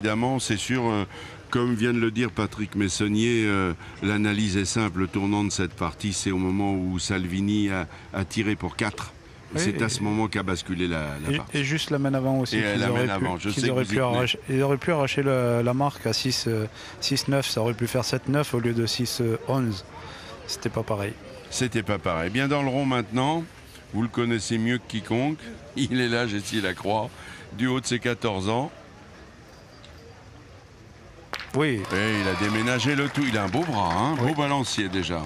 Évidemment, c'est sûr, comme vient de le dire Patrick Messonnier, l'analyse est simple. Le tournant de cette partie, c'est au moment où Salvini a tiré pour 4. Oui, c'est à ce moment qu'a basculé la partie. Et juste la main avant aussi. Et la main avant, Ils auraient pu arracher la marque à 6-9, ça aurait pu faire 7-9 au lieu de 6-11. C'était pas pareil. C'était pas pareil. Bien dans le rond maintenant, vous le connaissez mieux que quiconque. Il est là, Jessie Lacroix, du haut de ses 14 ans. Oui. Et il a déménagé le tout. Il a un beau bras, hein, beau balancier déjà.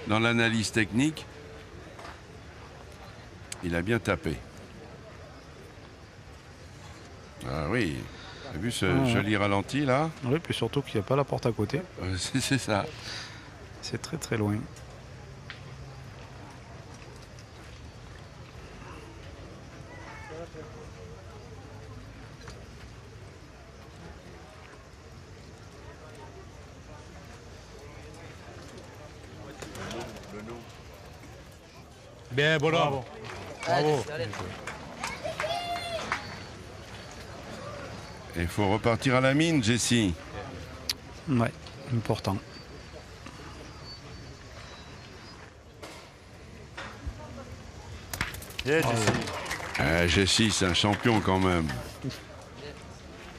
Dans l'analyse technique, il a bien tapé. Ah oui, vous avez vu ce joli ralenti là? Oui, puis surtout qu'il n'y a pas la porte à côté. C'est ça. C'est très très loin. Bien, bravo. Bravo. Il faut repartir à la mine, Jessie. Ouais, important. Bien, Jessie. Jessie, c'est un champion quand même.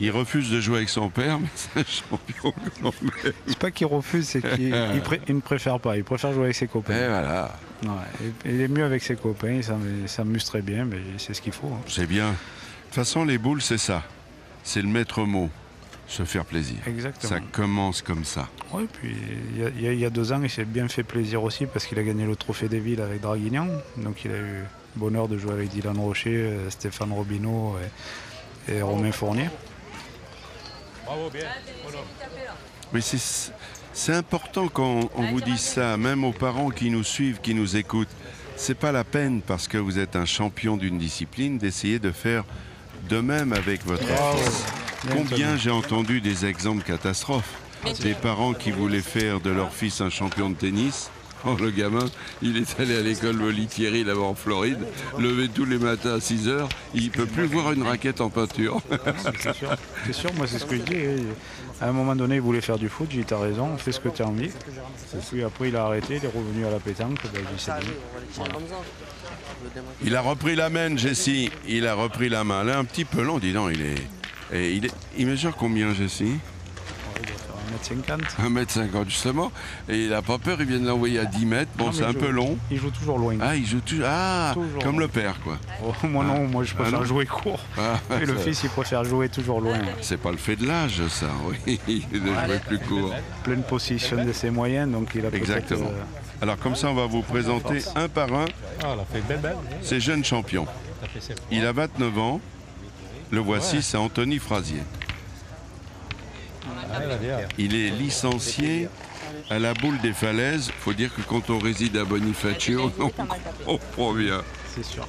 Il refuse de jouer avec son père, mais c'est un champion quand même. C'est pas qu'il refuse, c'est qu'il ne préfère pas. Il préfère jouer avec ses copains. Et voilà. Ouais, il est mieux avec ses copains, il s'amuse très bien, mais c'est ce qu'il faut. Hein. C'est bien. De toute façon, les boules, c'est ça. C'est le maître mot. Se faire plaisir. Exactement. Ça commence comme ça. Oui, puis il y a 2 ans, il s'est bien fait plaisir aussi parce qu'il a gagné le trophée des villes avec Draguignan. Donc il a eu le bonheur de jouer avec Dylan Rocher, Stéphane Robineau et Romain Fournier. Bravo, bien. Mais c'est important quand on vous dit ça, même aux parents qui nous suivent, qui nous écoutent. C'est pas la peine, parce que vous êtes un champion d'une discipline, d'essayer de faire de même avec votre fils. Combien j'ai entendu des exemples catastrophes. Des parents qui voulaient faire de leur fils un champion de tennis. Oh, le gamin, il est allé à l'école Molly-Thierry là-bas en Floride, levé tous les matins à 6 h, il ne peut plus voir une raquette en peinture. C'est sûr, moi c'est ce que je dis. À un moment donné, il voulait faire du foot, j'ai dit t'as raison, fais ce que tu as envie. Puis après il a arrêté, il est revenu à la pétanque, ben, j'ai dit c'est bien. Voilà. Il a repris la main, Jessie, il a repris la main. Là, un petit peu long, dis donc, il mesure combien, Jessie? 1m50. 1m50 justement, et il n'a pas peur, il vient de l'envoyer à 10 mètres, bon c'est un peu long. Il joue toujours loin. Ah, il joue toujours, comme le père quoi. Oh, moi non, moi je préfère jouer court. Et le fils il préfère jouer toujours loin. C'est pas le fait de l'âge ça, oui, de jouer plus court. Pleine possession de ses moyens, donc il a exactement. Alors comme ça on va vous présenter un par un ces jeunes champions. Il a 29 ans, le voici, c'est Anthony Frazier. Il est licencié à la boule des falaises. Il faut dire que quand on réside à Bonifacio, on comprend bien. C'est sûr.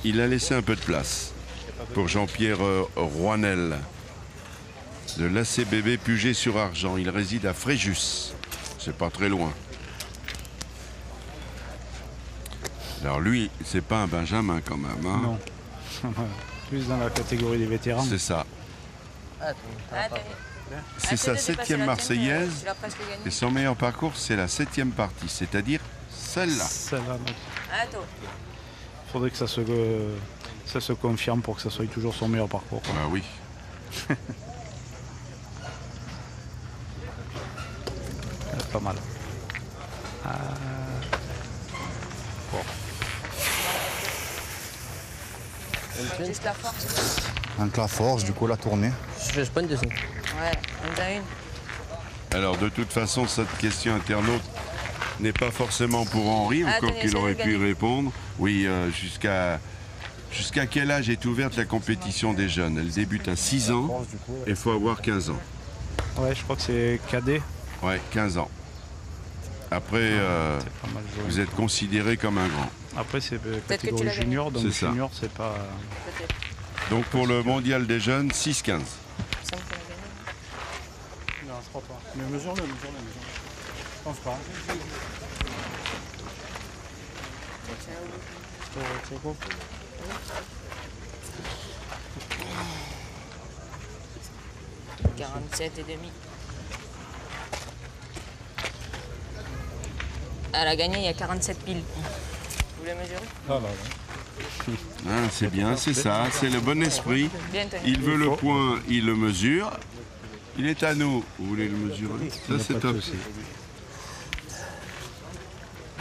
Il a laissé un peu de place pour Jean-Pierre Roinel de l'ACBB Puget-sur-Argent. Il réside à Fréjus. C'est pas très loin. Alors lui, c'est pas un Benjamin quand même. Hein. Non. Plus dans la catégorie des vétérans. C'est ça. C'est sa 7e Marseillaise et son meilleur parcours, c'est la 7e partie, c'est-à-dire celle-là. Il faudrait que ça se confirme pour que ça soit toujours son meilleur parcours. Ah oui. Pas mal. Bon. Juste la force. Entre la force, du coup la tournée. Je pas une deuxième. Ouais, on a une. Alors de toute façon, cette question internaute n'est pas forcément pour Henri, encore qu'il aurait pu répondre. Oui, jusqu'à quel âge est ouverte la compétition des jeunes? Elle débute à 6 ans et il faut avoir 15 ans. Ouais, je crois que c'est cadet. Ouais, 15 ans. Après, vous êtes considéré comme un grand. Après, c'est catégorie junior, donc junior, c'est pas... Donc pour le mondial des jeunes, 6-15. Non, je crois pas. Mais mesure-le. Je pense pas. 47 et demi. Elle a gagné il y a 47 piles. Vous voulez mesurer? Ah, c'est bien, c'est ça, c'est le bon esprit. Bien tenu. Il veut le point, il le mesure. Il est à nous. Vous voulez le mesurer? Ça, c'est top.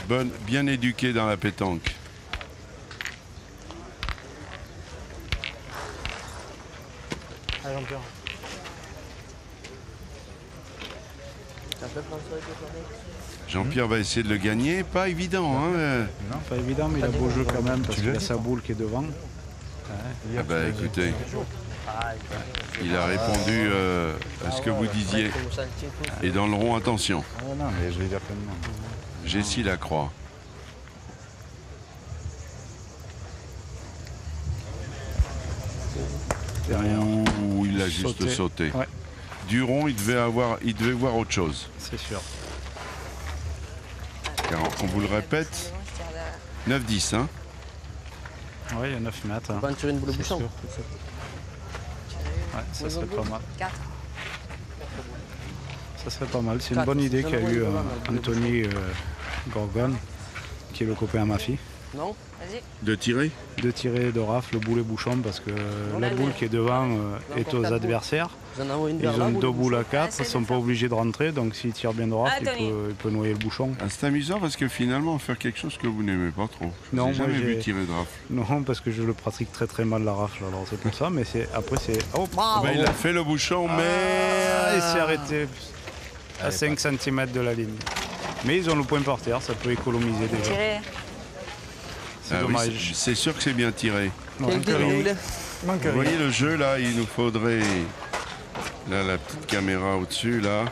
Bonne, bien éduqué dans la pétanque. Ah, Jean-Pierre. Jean-Pierre va essayer de le gagner. Pas évident, hein? Non, pas évident, mais il a beau jeu quand même parce qu'il a sa boule qui est devant. Ah bah écoutez, il a répondu à ce que vous disiez. Et dans le rond, attention. Ah non, mais je vais dire pleinement. Jessie Lacroix. Ouh, il a juste sauté. Ouais. Du rond, il devait voir autre chose. C'est sûr. Car on vous le répète, 9-10, hein? Oui, il y a 9 mètres. On va en tirer une boule au bouchon. Ouais, ça serait pas mal. 4. Ça serait pas mal. C'est une bonne idée qu'a eu Anthony Gorgon, qui est le copain à ma fille, Non, vas-y. De tirer? de tirer de rafle le boulet bouchon parce que la boule qui est devant est aux adversaires. Vous en envoyez une Ils vers là. ont boule deux au boules à bouchon. 4, ils ne sont pas obligés de rentrer, donc s'il tire bien de rafle, Anthony. il peut noyer le bouchon. Ah, c'est amusant parce que finalement, faire quelque chose que vous n'aimez pas trop. Je Non, n'ai moi, jamais vu j'ai- tirer de rafle. Non, parce que je le pratique très très mal la rafle, alors c'est pour ça, mais après c'est... Oh, Bravo. Bah, il a fait le bouchon, mais... Ah, il s'est arrêté à 5 cm de la ligne. Mais ils ont le point par terre, ça peut économiser déjà. Tirez. C'est Ah oui, dommage. c'est sûr que c'est bien tiré. Quel dé vous voulez? Vous voyez le jeu là, il nous faudrait là la petite caméra au-dessus là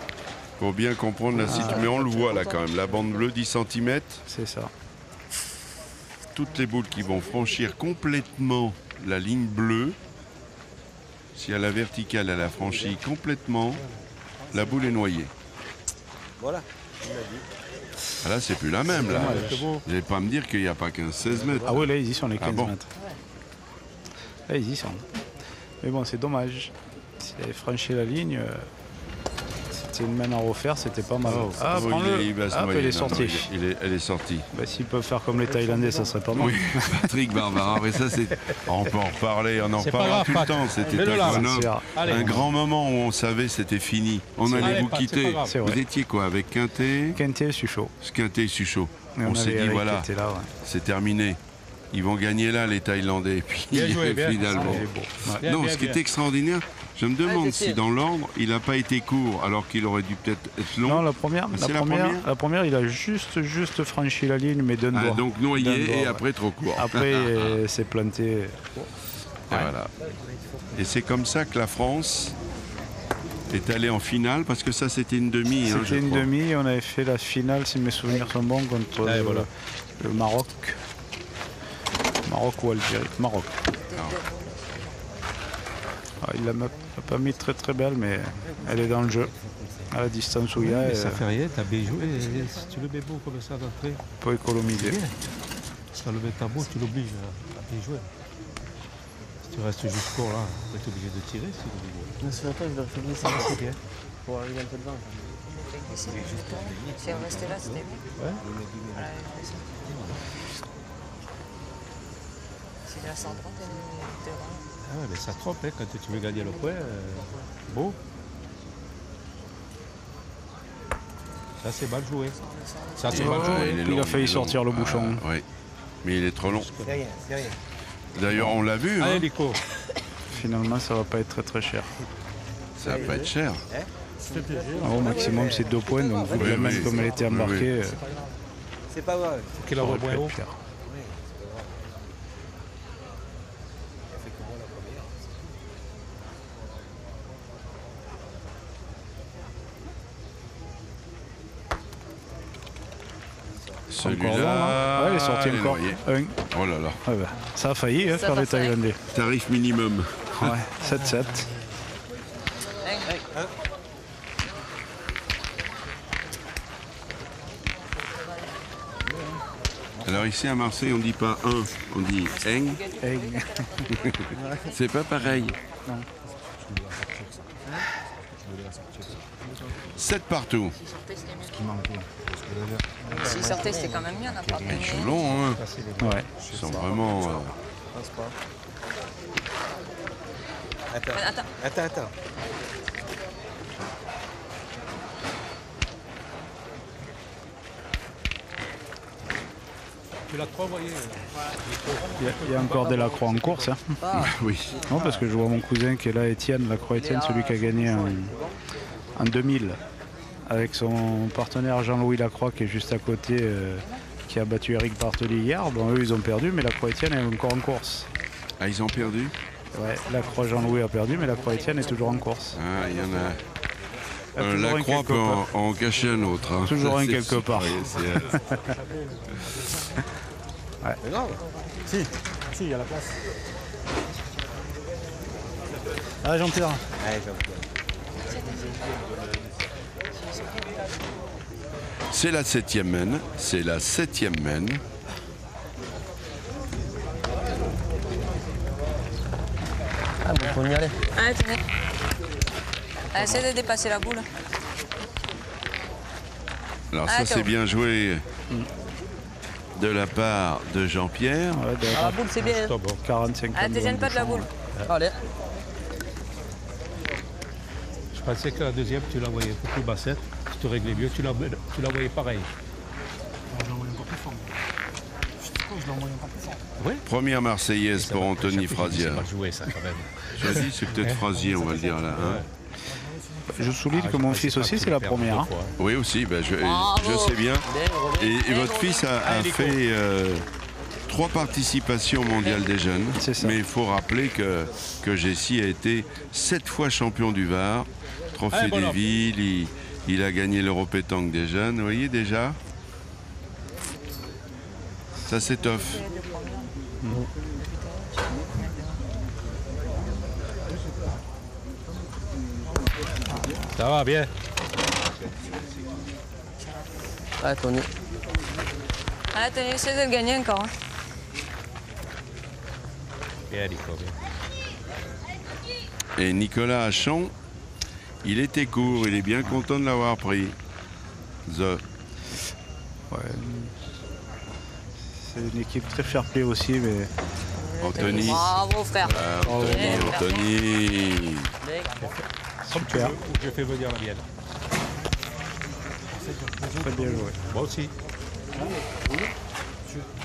pour bien comprendre la situation. Mais on le voit là quand même, la bande bleue 10 cm, C'est ça. toutes les boules qui vont franchir complètement la ligne bleue. Si à la verticale elle a franchi complètement, la boule est noyée. Voilà. Ah, là c'est plus la même là. Vous n'allez pas me dire qu'il n'y a pas 15-16 mètres. Ah oui, là ils y sont les 15 Ah bon mètres. Là ils y sont. Mais bon, c'est dommage. S'il avait franchi la ligne, c'était une main à refaire, c'était pas mal. Ah, Oh, prends-le. il va se Hop, noyer. elle est Non, non, sortie. elle est sortie. Bah, s'ils peuvent faire comme les Thaïlandais, ça serait pas mal. Oui, Patrick Barbara, mais ça c'est. On peut en reparler, on en C'est pas reparlera grave, tout le Pat. temps. C'était Mets-le là. un C'est sûr. Allez. grand moment où on savait c'était fini. On allait Allez, vous Pat, c'est quitter. pas grave. C'est Vous vrai. étiez quoi avec Quintet, Quintet, Suchot. Quintet et Suchot. Et On s'est avait dit Eric voilà, qui était là, ouais. c'est terminé. Ils vont gagner là les Thaïlandais. Et puis Bien joué, bien. finalement. Il est beau. Ouais. Bien, Non, bien, ce qui bien. est extraordinaire, je me demande je si sais. dans l'ordre il n'a pas été court alors qu'il aurait dû peut-être être long. Non, la première, C'est la première il a juste franchi la ligne, mais d'un Ah, doigt. donc D'un noyé doigt, et ouais. après trop court. Après, c'est planté. Et voilà. Et c'est comme ça que la France est allée en finale, parce que ça c'était une demi. hein, je C'était une crois. demi, on avait fait la finale, si mes souvenirs sont bons, contre Ouais, voilà. le Maroc. Maroc ou Algérie. Maroc. Ah, il l'a pas mis très très belle, mais elle est dans le jeu. À la distance où il y a, Mais elle ça fait rien, t'as bien joué. Si tu le mets beau comme ça d'entrée, peut économiser. bien. Si tu le mets pas beau, tu l'obliges à bien jouer. Si tu restes juste court là, tu es obligé de tirer. Si tu veux. Ne serait pas, je leur fais glisser. C'est bien. Pour arriver un peu devant. Si on restait là, c'était bien. Ouais. Voilà, c'est ça. Si la 130, elle est devant. Ah ouais, mais ça trompe hein, quand tu veux gagner le point. Beau. Ça c'est mal joué. Ça c'est mal Ouais, joué. il est Il a long, failli il est long. sortir le bouchon. Ah, oui. Mais il est trop long. C'est rien, c'est rien. D'ailleurs, on l'a vu, Allez hein, Nico. Finalement, ça va pas être très très cher. ça va pas être cher. Au maximum, c'est 2 points, donc vu que Oui, la main oui. comme elle était Oui, oui. embarquée, C'est pas grave. Qu'il ça envoie aurait pu moins haut. être cher. Celui-là, Encore long, hein. Ouais, il est sorti il est encore. noyé. Un. Oh là là. Ouais, bah, ça a failli Ça faire va les faire. Thaïlandais. Tarif minimum. Ouais, 7-7. Alors ici à Marseille, on dit pas un, on dit eng. C'est pas pareil. 7 partout. S'il sortait, c'était quand même bien. Ils jouent long, hein. Ouais. Ils sont vraiment... Attends. Tu l'as trop envoyé. Il y a encore des Lacroix en course. Hein. Oui. Non, parce que je vois mon cousin qui est là, Étienne, Lacroix-Étienne, celui qui a gagné en 2000 avec son partenaire Jean-Louis Lacroix qui est juste à côté, qui a battu Eric Bartoli hier. Bon, eux, ils ont perdu, mais Lacroix-Étienne est encore en course. Ah, ils ont perdu? Ouais, Lacroix Jean-Louis a perdu, mais Lacroix-Étienne est toujours en course. Ah, il y en a... Toujours la un croix quelque peut part. en cacher un autre. Hein. Toujours un C'est quelque sûr, part. oui, c'est, Mais non. Si, il y a la place. Ah, Jean-Pierre. Allez, Jean-Pierre. c'est la 7e mène. C'est la 7e mène. Ah, bon, faut y aller. Allez, tenez. Allez, essaye de dépasser la boule. Alors Ah, ça, c'est d'accord. bien joué de la part de Jean-Pierre. Ouais, Ah, la boule, c'est bien. Stop, bon. 45 Allez, te gêne pas de la boule. Allez. Je pensais que la deuxième, tu l'envoyais beaucoup plus bassette. Tu te réglais mieux, tu l'envoyais pareil. Je l'ai envoyé encore plus fort. Je l'ai envoyé encore plus fort. Première Marseillaise pour Anthony Frazier. C'est mal joué, ça, quand même. Je dis, c'est peut-être Frazier, on va le dire là. Hein. Je souligne que mon fils aussi, c'est la première. Hein. Oui, aussi, ben, je Bravo. sais bien. Bien, Et votre fils a fait 3 participations mondiales des jeunes. C'est ça. Mais il faut rappeler que Jessie a été 7 fois champion du Var, Trophée Allez, des bonhomme. villes, il a gagné l'Europétanque des jeunes. Vous voyez déjà? Ça, c'est tough. Ça va bien. Allez, Tony. Allez, tenez, essaye de le gagner encore. Hein. Bien, Nico, bien. Et Nicolas Hachon, il était court, il est bien content de l'avoir pris. Ouais. C'est une équipe très fair-play aussi, mais Anthony. Bravo, frère. Anthony. super. Je fais venir la mienne. Très bien joué. Moi aussi.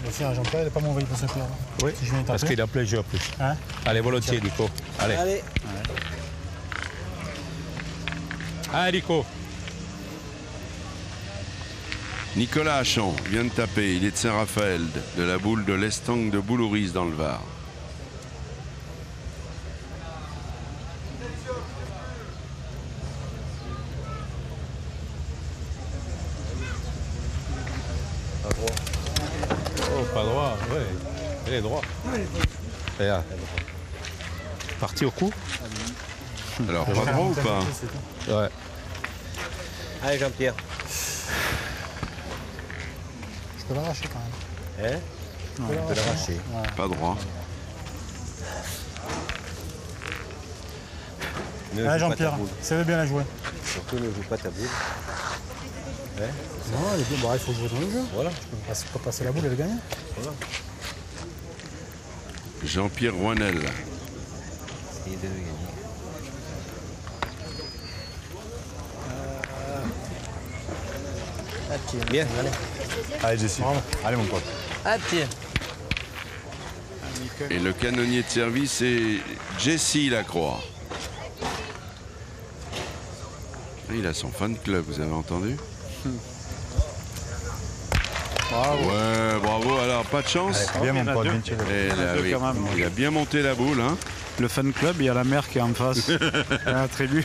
Aussi, Jean-Pierre, il n'est pas mauvais pour se faire. Oui, Si je viens parce taper. qu'il a plein jeu en plus. Hein? Allez, volontiers, Nico. Allez. Allez. Allez, Nico. Nicolas Hachon vient de taper, il est de Saint-Raphaël, de la boule de l'Estangue de Boulouris dans le Var. Oh, pas droit, ouais. Elle est droit. Regarde. Parti au coup? Alors, pas droit ou pas? Ouais. Allez, Jean-Pierre. Je peux l'arracher quand même. Hein? Je peux l'arracher. Pas droit. Ne joue Ah, pas Jean-Pierre, ta boule. ça veut bien la jouer. Surtout, ne joue pas ta boule. Non, elle est bien. Bon, il faut jouer dans le jeu. Voilà. Je peux pas passer la boule et le gagner. Jean-Pierre Rouanel. Essayez de le gagner. Ah, petit. Bien, allez. Allez, Jessie. Allez, mon pote. Ah, petit. Et le canonnier de service est Jessie Lacroix. Il a son fan club, vous avez entendu? Bravo. Ouais, bravo. Alors, pas de chance. Bien, il y en mon a pote. deux. Viens tirer. Et là, deux oui, quand même. il a bien monté la boule. Hein. Le fan club, il y a la mère qui est en face. Il y a la tribune.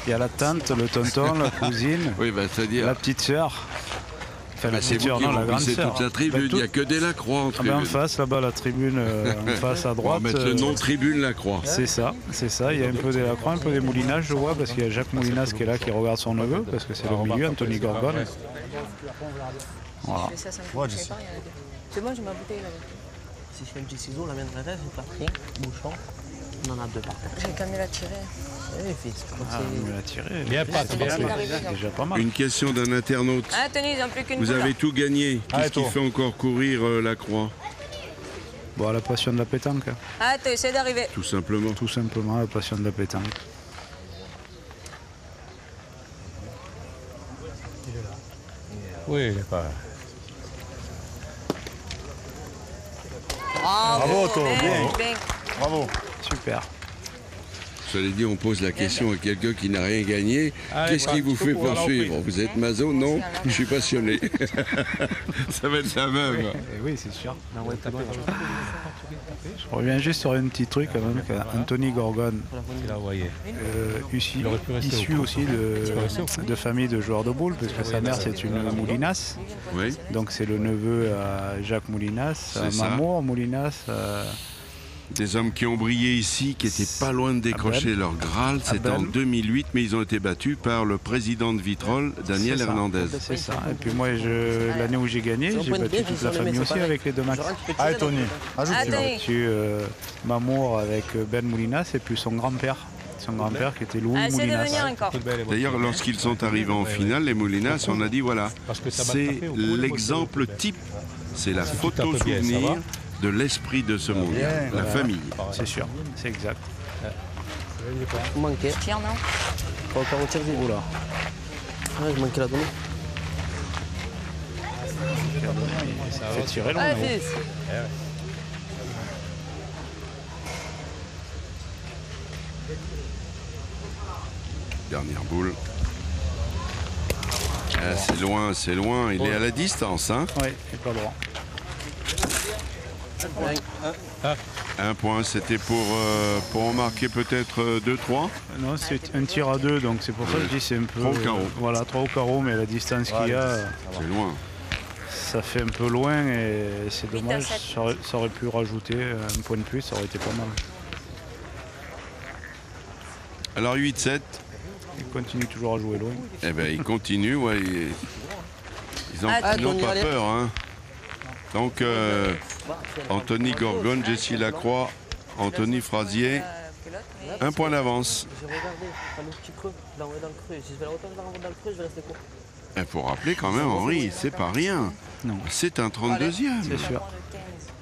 Il y a la tante, le tonton, la cousine, Oui, bah, c'est-à-dire, la petite sœur. Enfin, la c'est petite vous sœur, qui non, la grande remplissez sœur. toute la tribune. Ben, Il n'y a que des Lacroix en Ah ben, en tribune. face, là-bas, la tribune, en face à On va droite. mettre le nom tribune Lacroix. C'est ça. Il y a un peu des Lacroix, un peu des moulinages, je vois, parce qu'il y a Jacques Moulinas qui est là, qui regarde son neveu, parce que c'est le milieu, Anthony Gorgone. Voilà. Je fais ça 5 Ouais, fois, je je sais sais. pas, il y en a deux. C'est bon, j'ai ma bouteille là. Si je fais un petit ciseau, la main de la tête, c'est parti. Bouchon. On en a deux par terre. J'ai quand même la tiré. Eh, fils, je crois que Ah, c'est... on l'a tiré. Bien, Pat, C'est bien. bien d'arriver. C'est déjà pas mal. Une question d'un internaute. Ah, tenez, ils n'ont plus qu'une Vous boule. avez tout gagné. Ah, Qu'est-ce et qui toi fait encore courir la croix? Bon, la passion de la pétanque, hein. Ah, essaie d'arriver. Tout simplement. Tout simplement la passion de la pétanque. Oui, il est pas. Bravo, toi, bien. Bien. Bravo. Super. Cela dit, on pose la question à quelqu'un qui n'a rien gagné. Allez, Qu'est-ce qui vous fait poursuivre? Vous êtes maso? Non, je suis passionné. Ça va être la même. Et oui, c'est sûr. Non, ouais, t'as loin. Je reviens juste sur un petit truc quand même. Anthony Gorgon, Il a envoyé. issu Il aurait pu rester au aussi de famille de joueurs de boules, parce que sa mère c'est une Moulinas. Oui. Donc c'est le neveu à Jacques Moulinas, à C'est ça. Mamour Moulinas. Des hommes qui ont brillé ici, qui étaient pas loin de décrocher Abel. leur Graal. C'était en Abel. 2008, mais ils ont été battus par le président de Vitrolles, Daniel C'est ça. Hernandez. C'est ça. Et puis moi, l'année où j'ai gagné, j'ai battu toute la famille aussi avec les deux matchs. Allez, Tony, ajoute Ah, celui-là. tenez. J'ai battu Mamour avec Ben Moulinas et puis son grand-père. Son grand-père qui était Louis Ah, essaie de venir Moulinas. encore. D'ailleurs, lorsqu'ils sont arrivés en finale, les Moulinas, on a dit voilà, Parce que ça va c'est taper au premier l'exemple type, c'est la photo tape bien, ça souvenir va de l'esprit de ce mondial, la Voilà. famille. C'est sûr, c'est exact. Je manquais. Tire, non? Pas encore au tir vite. Oula. Ouais, je manquais la donnée. Fait tirer loin. Allez, là-haut. fils. Dernière boule. Ah, c'est loin, c'est loin. Il est à la distance, hein. Oui, il est pas droit. Un point, c'était pour en marquer peut-être 2-3. Non, c'est un tir à deux, donc c'est pour ça que je dis c'est un peu. 3 au carreau. Voilà, 3 au carreau, mais la distance qu'il y a, C'est loin. ça fait un peu loin et c'est Huit à dommage. sept. Ça aurait pu rajouter un point de plus, ça aurait été pas mal. Alors 8-7. Il continue toujours à jouer loin. Eh ben, ils continuent, ouais. Ils n'ont Ah, pas Tony, allez. peur, hein. Donc, Anthony Gorgon, Jessie Lacroix, Anthony Frasier, Pelote, mais... un point d'avance. J'ai regardé, pas le petit creux. Je l'ai envoyé dans le creux. Si je vais la retourner dans le creux, je vais rester court. Il faut rappeler quand même, Henri, c'est pas rien. Non. C'est un 32e. C'est sûr.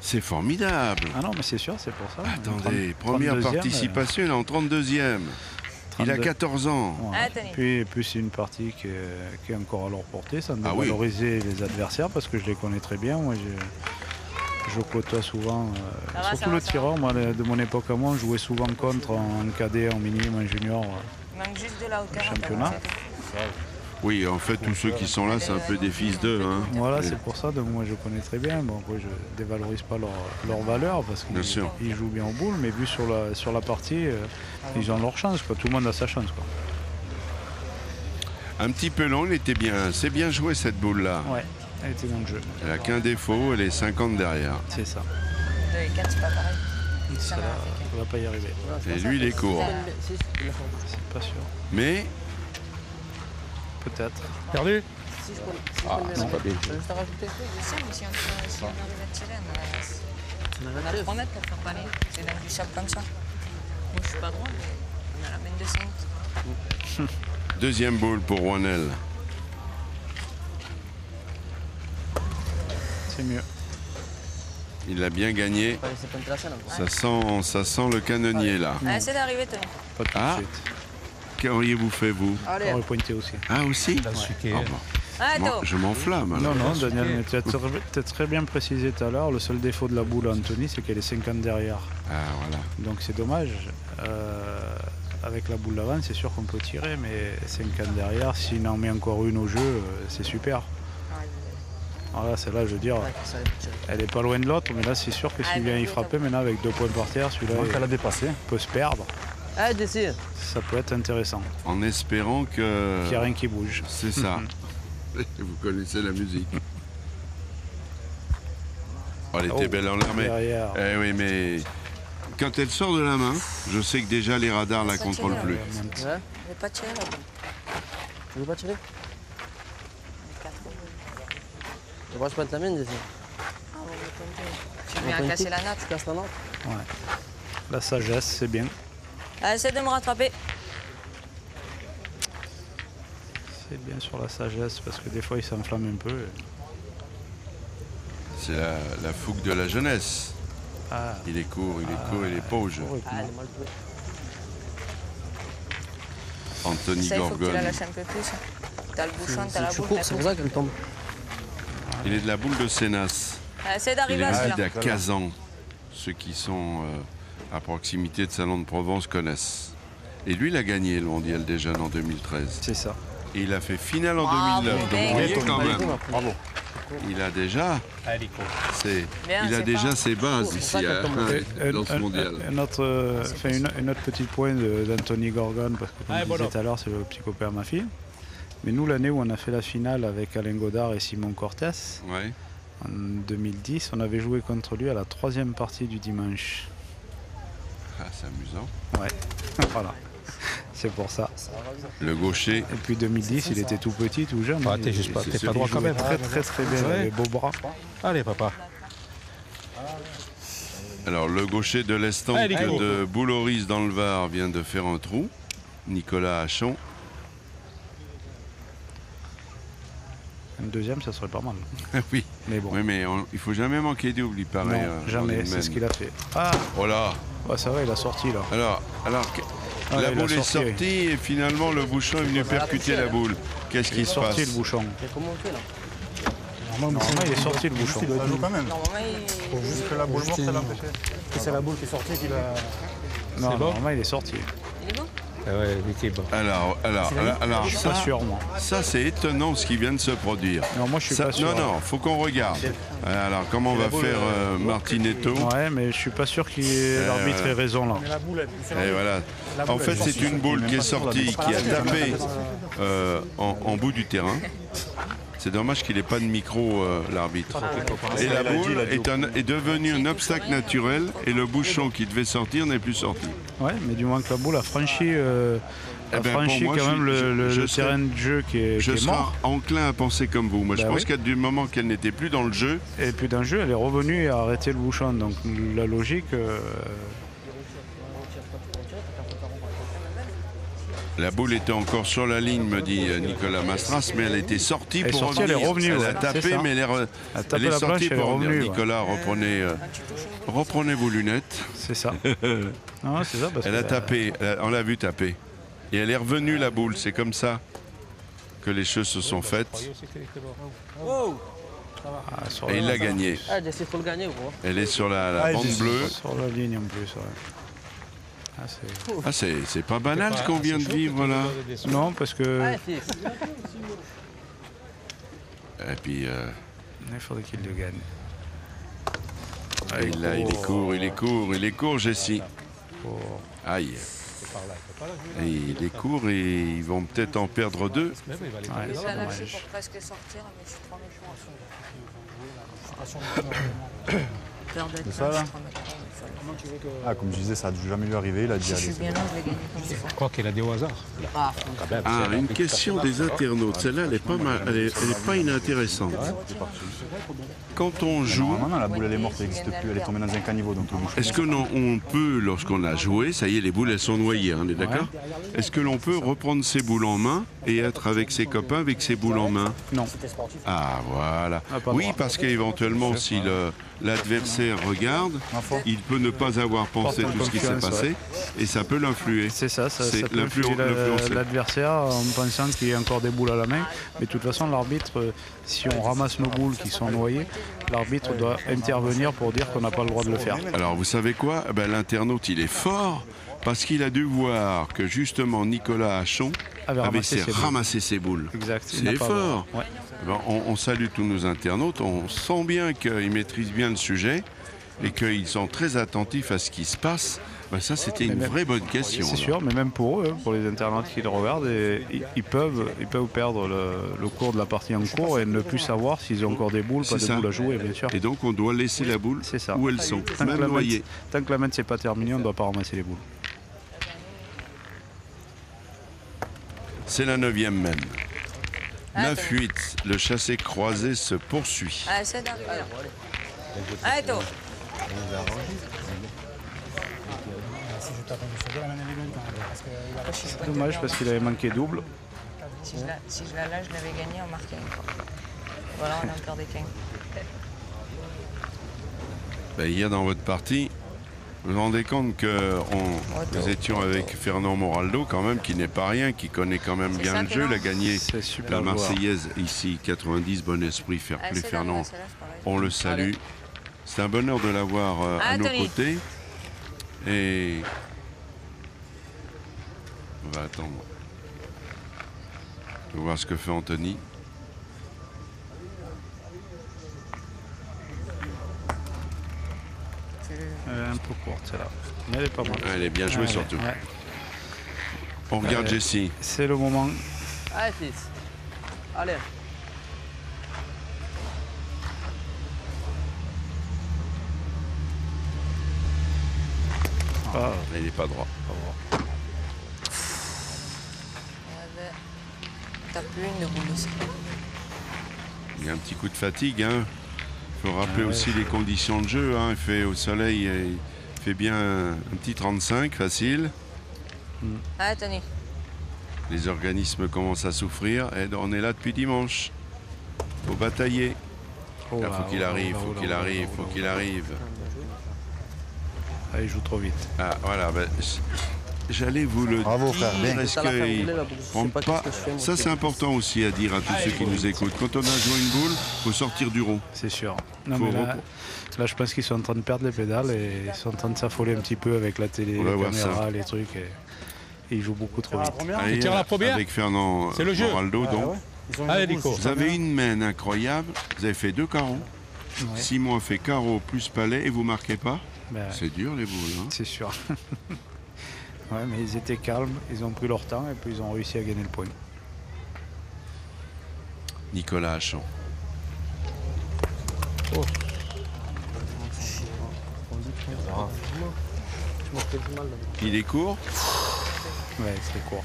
C'est formidable. Ah non, mais c'est sûr, c'est pour ça. Attendez, première 32e, participation, il est en 32e. Il a 32. 14 ans. Voilà. Ah, tenez. Puis c'est une partie qui est encore à leur portée, sans Ah oui. dévaloriser les adversaires parce que je les connais très bien. Moi, je côtoie souvent, Ça va, surtout ça va, le ça tireur. Moi, de mon époque à moi, je jouais souvent contre en cadet, en minime, en junior. Il manque juste de la hauteur. Championnat. Oui, en fait, tous ceux qui sont là, c'est un peu des fils d'eux. Hein. Voilà, c'est pour ça. Donc moi, je connais très bien. Bon, après, je dévalorise pas leur valeur parce Bien sûr. qu'ils jouent bien au boule, mais vu sur la partie, ils ont leur chance. Quoi. Tout le monde a sa chance. Quoi. Un petit peu long, il était bien. C'est bien joué cette boule-là. Ouais, elle était dans le jeu. Elle n'a qu'un défaut, elle est 50 derrière. C'est ça. 2 et 4, c'est pas pareil. Ça ne va pas y arriver. Et lui, il est court. C'est pas sûr. Mais Peut-être. Perdu? C'est pas bien. Juste à rajouter. Je sais, mais si on arrive à tirer, on a 3 mètres pour faire pareil. C'est dans du sable comme ça. Moi, je suis pas droit, mais on a la main de 5. deuxième boule pour Rouanel. C'est mieux. Il a bien gagné. Pas laisser pointer la scène encore. Ça sent le canonnier là. Ah, essaie d'arriver, Tony. Pas tout Ah. de suite. Qu'auriez-vous fait vous? Allez. On aurait pointé aussi. Ah aussi? Dans le chiquet. Ah, bon. Ah, Moi, attends. je m'enflamme. alors. Non, non, Daniel, mais tu as très bien précisé tout à l'heure, le seul défaut de la boule à Anthony, c'est qu'elle est 50 derrière. Ah voilà. Donc c'est dommage. Avec la boule d'avant, c'est sûr qu'on peut tirer, mais 50 derrière, s'il en met encore une au jeu, c'est super. Voilà, celle-là, je veux dire, Ouais, ça allait tirer. elle est pas loin de l'autre, mais là, c'est sûr que s'il vient y frapper maintenant avec 2 points par terre, celui-là Donc elle a dépassé. il peut se perdre. Allez, d'essayer. Ça peut être intéressant. En espérant que... Qu'il n'y a rien qui bouge. C'est ça. Vous connaissez la musique. Oh, elle était Oh, belle en l'air, mais... derrière. Eh oui, mais... Quand elle sort de la main, je sais que déjà les radars la contrôlent plus. Ouais. Je vais pas tirer, là. Tu veux pas tirer? Tu vois, je pointe la mienne, d'essayer. Tu viens à casser la natte. Tu casses la natte? Ouais. La sagesse, c'est bien. Essaie de me rattraper. C'est bien sur la sagesse parce que des fois il s'enflamme un peu. C'est la fougue de la jeunesse. Ah. Il est court, il est pauge. Anthony Ça, il faut que tu la Gorgon. lâches un peu plus. T'as le bouchon, t'as la Je boule. cours, t'as c'est tout. pour ça qu'elle tombe. Il est de la boule de Sénas. Essaie Il d'arriver est à né celui-là. à Kazan. Ceux qui sont à proximité de Salon de Provence connaissent. Et lui, il a gagné le mondial des jeunes en 2013. C'est ça. Et il a fait finale en Bravo, 2009. Donc mec. vous voyez quand même, Bravo. il a déjà, Bien, il a c'est déjà pas- ses bases C'est ici ça qu'elle tombe. dans ce mondial. Un autre petit point d'Anthony Gorgon, parce que comme je disais tout à l'heure, c'est le petit copain à ma fille. Mais nous, l'année où on a fait la finale avec Alain Godard et Simon Cortés, Ouais. en 2010, on avait joué contre lui à la 3e partie du dimanche. Ah, c'est amusant. Ouais, voilà. C'est pour ça. Le gaucher, Et puis 2010, il était tout petit, tout jeune. Ah, Il- t'es juste pas, c'est t'es celui pas droit qui quand jouait même. très très bien, il Ouais. avait beaux bras. Allez, papa. alors le gaucher de l'estanque Allez, Nico. de Bouloris dans le Var vient de faire un trou. Nicolas Hachon. Un deuxième, ça serait pas mal. Oui, Mais bon, oui, mais il faut jamais manquer double, il paraît. non, dans jamais, les c'est ce mêmes. qu'il a fait. Ah, Oh là. ouais, ça va, il a sorti là. Alors Ah, la il a boule est sorti. sortie et finalement le bouchon est venu percuter la boule. Qu'est-ce Il qui est se sorti passe le bouchon. Mais comment on fait là? Normalement, il est sorti le bouchon. Ça joue quand même. Normalement, il... Faut juste que la boule morte, elle l'empêche. C'est la boule qui est sortie qu'il a. Non, bon normalement, il est sorti. il est bon. Ah ouais, l'équilibre. Alors, Je suis pas sûr, moi. ça c'est étonnant ce qui vient de se produire. Non, moi, je suis Ça- pas sûr. non, faut qu'on regarde. Alors, comment va faire Martinetto? Ouais, mais je suis pas sûr que l'arbitre ait raison là. Mais la boule, Et voilà. En fait, c'est une boule qui est sortie, qui a tapé en bout du terrain. C'est dommage qu'il n'ait pas de micro, l'arbitre. Et la boule est devenue un obstacle naturel et le bouchon qui devait sortir n'est plus sorti. Ouais, mais du moins que la boule a franchi, Eh ben, pour moi, quand même je le serais- terrain de jeu qui est Je serais mort. enclin à penser comme vous. Moi, je Bah pense oui. qu'à du moment qu'elle n'était plus dans le jeu, Et puis d'un jeu, elle est revenue et a arrêté le bouchon. Donc la logique, la boule était encore sur la ligne, me dit Nicolas Mastras, mais elle était sortie Elle est pour sortie, revenir. elle est revenue, Elle a ouais, tapé, c'est ça. mais elle est, Elle a tapé elle est la sortie planche, elle pour est revenir. revenue, ouais. Nicolas, reprenez vos lunettes. c'est ça. Non, c'est ça parce Elle que a tapé, on l'a vu taper. Et elle est revenue, la boule. C'est comme ça que les choses se sont faites. ah, sur Et il l'a gagné. Ah, j'essaie de le gagner, gros. Elle est sur la bande bleue. sur la ligne en plus. Ouais. Ah, Ah, c'est pas banal ce qu'on vient de vivre là. non, parce que Ah, si. Et puis, il faudrait qu'il le gagne. il est court, Jessie. Aïe. Et il est court et ils vont peut-être en perdre deux. Ouais, Il c'est l'a lâché dommage. pour presque sortir, mais je suis 3 mètres Peur d'être ça, là 3 mètres. Ah, comme je disais, ça n'a jamais dû arriver. Il a dit Si je allez. suis bien là, je l'ai gagné comme il faut. Je crois qu'il a dit au hasard. Ah, une question des internautes. Celle-là, elle est pas mal, elle est pas inintéressante. Quand on joue, Normalement, la boule, elle est morte, elle n'existe plus. Elle est tombée dans un caniveau. Donc le bouchon. est-ce que on peut, lorsqu'on a joué, ça y est, les boules, elles sont noyées, hein, on est d'accord? Est-ce que l'on peut reprendre ses boules en main et être avec ses copains avec ses boules en main? Non. Ah, voilà. Ah, pas Oui, droit. parce qu'éventuellement, si l'adversaire regarde, il peut ne pas avoir pensé Porte tout ce qui s'est confiance, passé et ça peut l'influer. C'est ça, ça C'est peut influer l'influencer. l'adversaire en pensant qu'il y a encore des boules à la main. Mais de toute façon, l'arbitre, si on ramasse nos boules qui sont noyées, l'arbitre doit intervenir pour dire qu'on n'a pas le droit de le faire. Alors, vous savez quoi? Eh ben, l'internaute, il est fort parce qu'il a dû voir que justement Nicolas Hachon Avait avait ramassé ses boules. ramassé ses boules. Exact. il n'a C'est pas fort. le droit. Ouais. Eh ben, on salue tous nos internautes. On sent bien qu'ils maîtrisent bien le sujet et qu'ils sont très attentifs à ce qui se passe. Ben, ça, c'était une même- vraie bonne question. C'est alors. sûr, mais même pour eux, pour les internautes qui le regardent, ils peuvent perdre le cours de la partie en cours et ne plus savoir s'ils ont encore des boules, pas C'est de ça. boules à jouer, bien sûr. Et donc, on doit laisser la boule C'est ça. où elles sont, Tant que même la noyées. Tant que la main n'est pas terminée, on ne doit pas ramasser les boules. C'est la 9e même. 9-8, le chassé croisé se poursuit. Ah, essaie d'arriver là. Allez, toi. C'est dommage parce qu'il avait manqué double. Si je la lâche, je l'avais gagné en marquant une fois. Voilà, on a encore des 15. Ben, hier dans votre partie, vous vous rendez compte que nous étions avec Fernand Moraldo quand même, qui n'est pas rien, qui connaît quand même bien le jeu. Il a gagné la Marseillaise ici, 90, bon esprit, fair play Fernand. On le salue. C'est un bonheur de l'avoir à nos côtés. Et on va attendre. On va voir ce que fait Anthony. Elle est un peu courte celle-là. Mais elle est pas mal. Elle est bien jouée surtout. Ouais. On regarde Jessie. C'est le moment. Allez, fils. Allez. Ah, Il n'est pas droit. T'as plus une de boule aussi. Il y a un petit coup de fatigue. Il faut rappeler aussi les conditions de jeu. Il fait au soleil, il fait bien un petit 35 facile. Allez, Tony. Les organismes commencent à souffrir. Et on est là depuis dimanche. Il faut batailler. Il faut qu'il arrive, faut qu'il arrive, faut qu'il arrive. Ah, il joue trop vite. Ah, voilà. J'allais vous le dire. Est-ce que pas... Ça, c'est important aussi à dire à tous ceux qui nous écoutent. Quand on a joué une boule, il faut sortir du rond. C'est sûr. Non, mais là, je pense qu'ils sont en train de perdre les pédales et ils sont en train de s'affoler un petit peu avec la télé, les caméras, les trucs. Et ils jouent beaucoup trop vite. Allez, tire la première. avec Fernand Moraldo, donc. Allez, Nico. Vous avez une main incroyable. Vous avez fait 2 carreaux. Ouais. Simon a fait carreau plus palais et vous marquez pas. Ben, c'est dur les boules. C'est sûr. Ouais, mais ils étaient calmes, ils ont pris leur temps et puis ils ont réussi à gagner le point. Nicolas Hachon. Il est court. Ouais, c'est court.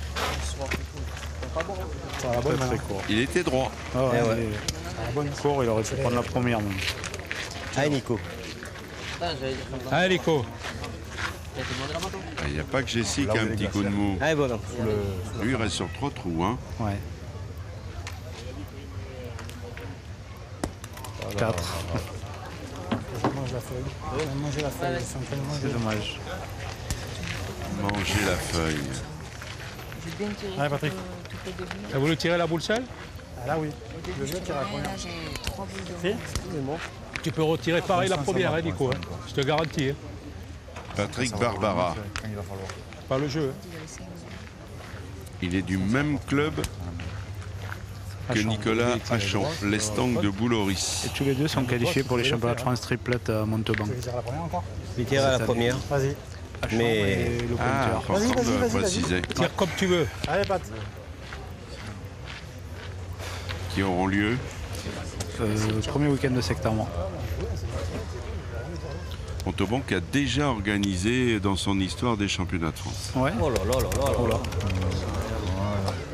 Très court. Il était droit. Ah ouais, court, il aurait pu prendre la première même. Allez, Nico. Allez, Nico. Il n'y a pas que Jessie qui a un petit coup de mou. Allez, bon. Lui, il reste sur 3 trous. Ouais. 4. C'est dommage. Manger la feuille. J'ai bien tiré. Allez, Patrick. T'as voulu tirer la boule seule? Ah là, oui. Le jeu tire à la première. Là, j'ai 3 boules de Tu peux retirer pareil la première, hein, Nico. Je te garantis. Patrick Barbara. Pas le jeu. Il est du même club que Nicolas Hachon, l'Estang de Bouloris. Et tous les deux sont qualifiés pour les championnats de France triplette à Montauban. Il tire à la première. Vas-y. Mais Et le pointeur. Important de préciser. Tire comme tu veux. Allez, Pat. Qui auront lieu. Premier week-end de septembre. Montauban qui a déjà organisé dans son histoire des championnats de France. Ouais. oh là là là là.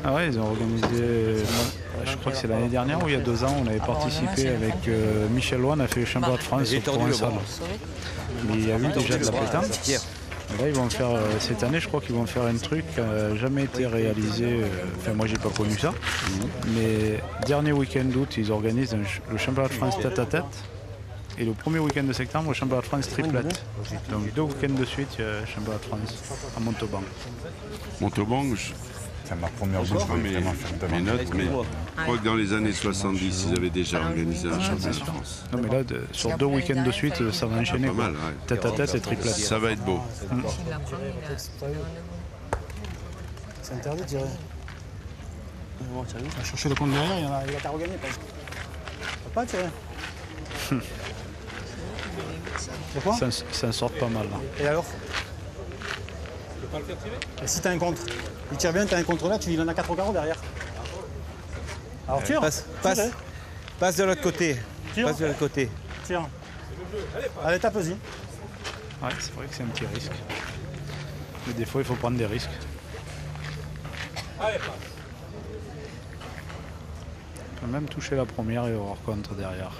Ah ouais, ils ont organisé, je crois que c'est l'année dernière ou il y a 2 ans, on avait participé avec Michel Loin, on a fait le championnat de France au Provençal. Mais il y a eu déjà de la pétanque. Et là, ils vont faire, cette année, je crois qu'ils vont faire un truc qui n'a jamais été réalisé. Enfin, moi, j'ai pas connu ça. Mais dernier week-end d'août, ils organisent le championnat de France tête à tête. Et le premier week-end de septembre, le championnat de France triplette. Donc 2 week-ends de suite, il y a le championnat de France à Montauban. Montauban, C'est ma première boule, je vais vraiment faire mes une notes, mais je crois que dans les années 70, ils avaient déjà organisé un championnat de France. Non, mais là, sur 2 week-ends de suite, ça va enchaîner. Pas Quoi. mal, ouais. Tête à tête et triplette. Ça va être beau. C'est interdit de tirer. On va chercher le compte derrière, il va t'en regagner. Faut pas tirer. C'est quoi? Ça en sort pas mal. Là. Et alors? Et si t'as un contre, il tire bien, t'as un contre là, il en a 4 au carreau derrière. Alors tire. Passe de l'autre côté. Tire. Passe de l'autre côté. Tire. Allez, tape-y. Ouais, c'est vrai que c'est un petit risque. Mais des fois, il faut prendre des risques. On peut même toucher la première et avoir contre derrière.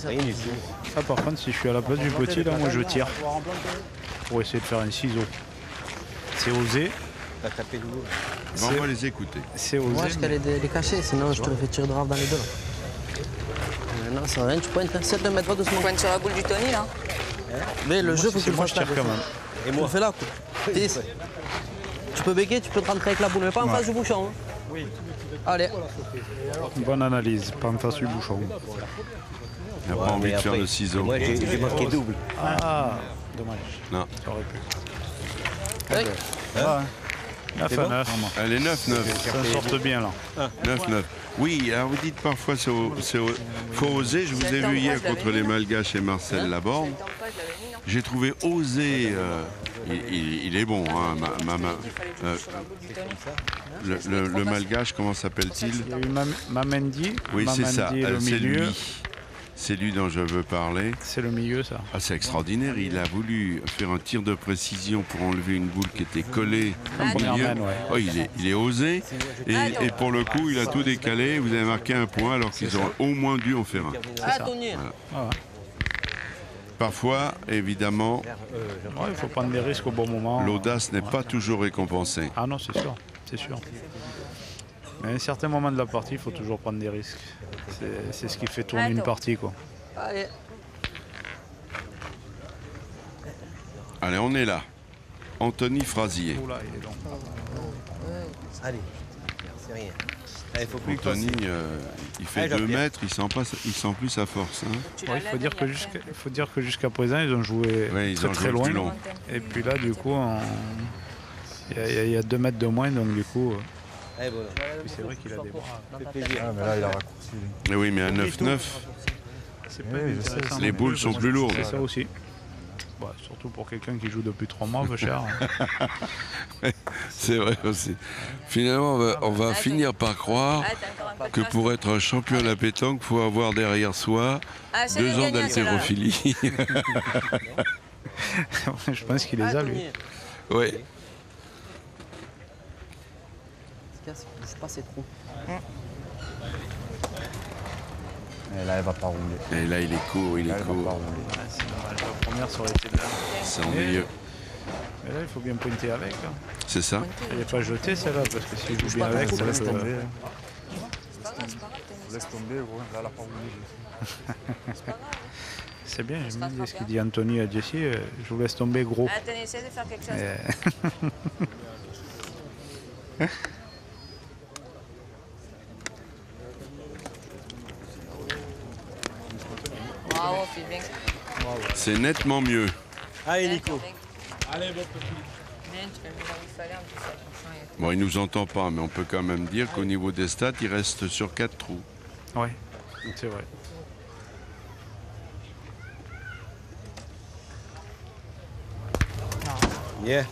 Rien du tout. Ah, par contre, si je suis à la place du petit, là, moi je tire pour essayer de faire un ciseau. C'est osé. T'as tapé le bout. Bon, on va les écouter. C'est osé. Moi, je calais les cacher, sinon je te fais tirer de rave dans les deux. Non, c'est rien, tu pointes. Essaie de le mettre pas doucement. Tu pointes sur la boule du Tony, là. Mais le jeu, faut que tu le moi, fasses je tire là. quand même. Et moi, fais là. 10. Tu peux béquer, tu peux te rentrer avec la boule, mais pas en face du bouchon. Hein. Oui. Allez. Bonne analyse, pas en face du bouchon. Il n'a pas envie de faire le ciseau. Moi, j'ai marqué double. Ah, dommage. Non. Ça aurait pu. Hey. Ah, 9 à 9. Allez, 9-9. Ça sorte bien là. 9-9. Oui, alors vous dites parfois faut oser. Je vous ai vu hier contre les Malgaches et Marcel Laborde. J'ai trouvé osé. Il est bon, hein, le Malgache, comment s'appelle-t-il? Il y a eu Mamendi. Oui, c'est ça. Le C'est milieu. lui. C'est lui dont je veux parler. C'est le milieu, ça. Ah, c'est extraordinaire. Il a voulu faire un tir de précision pour enlever une boule qui était collée au première milieu. main, ouais. Oh, il est osé. Et pour le coup, il a tout décalé. Vous avez marqué un point alors qu'ils auraient au moins dû en faire un. Ah, Tony. Ah ouais. Parfois, évidemment, Ouais, il faut prendre des risques au bon moment. l'audace n'est pas toujours récompensée. Ah non, c'est sûr. C'est sûr. Mais à un certain moment de la partie, il faut toujours prendre des risques. C'est ce qui fait tourner une partie, quoi. Allez. Allez, on est là. Anthony Frasier. Oula, il est long. Allez, c'est rien. Il faut plus Anthony, il fait Allez, 2 Jean-Pierre. mètres, il sent plus sa force. Hein. Ouais, il faut dire que jusqu'à présent, ils ont joué Ouais, ils très ont très joué loin. plus long. Et puis là, du coup, il y a 2 mètres de moins, donc du coup, Allez, voilà. c'est vrai qu'il a des bras. Fait plaisir. Ah, mais là, il a raccourci. Mais oui, mais à 9-9, C'est pas intéressant. les boules sont plus lourdes. C'est ça aussi. Bah, surtout pour quelqu'un qui joue depuis 3 mois, peu cher. C'est vrai aussi. Finalement, on va finir par croire que pour être un champion de la pétanque, il faut avoir derrière soi 2 ans d'haltérophilie. Je pense qu'il les a, lui. Oui. C'est pas ces trous. Et là, elle va pas rouler. Et là, il est court, il Là, est elle va pas court. rouler. C'est dommage. La première, ça aurait été là. C'est ennuyeux. Mais là, il faut bien pointer avec. Là. C'est ça? Elle n'est pas jetée, celle-là, parce que s'il joue bien avec, ça Laisse peut... tomber. C'est pas grave, c'est pas grave. Laisse tomber, gros. Là, elle a pas roulé. C'est bien, j'aime bien ce qu'il dit Anthony à Jessie. Je vous laisse tomber gros. Attends, essaie de faire quelque chose. Bravo, fais bien. C'est nettement mieux. Allez, Nico. Allez, bon petit. Bien, tu fais mieux là où il fallait en plus. Attention, il y a- Bon, il nous entend pas, mais on peut quand même dire qu'au niveau des stats, il reste sur 4 trous. Oui, c'est vrai. Yeah.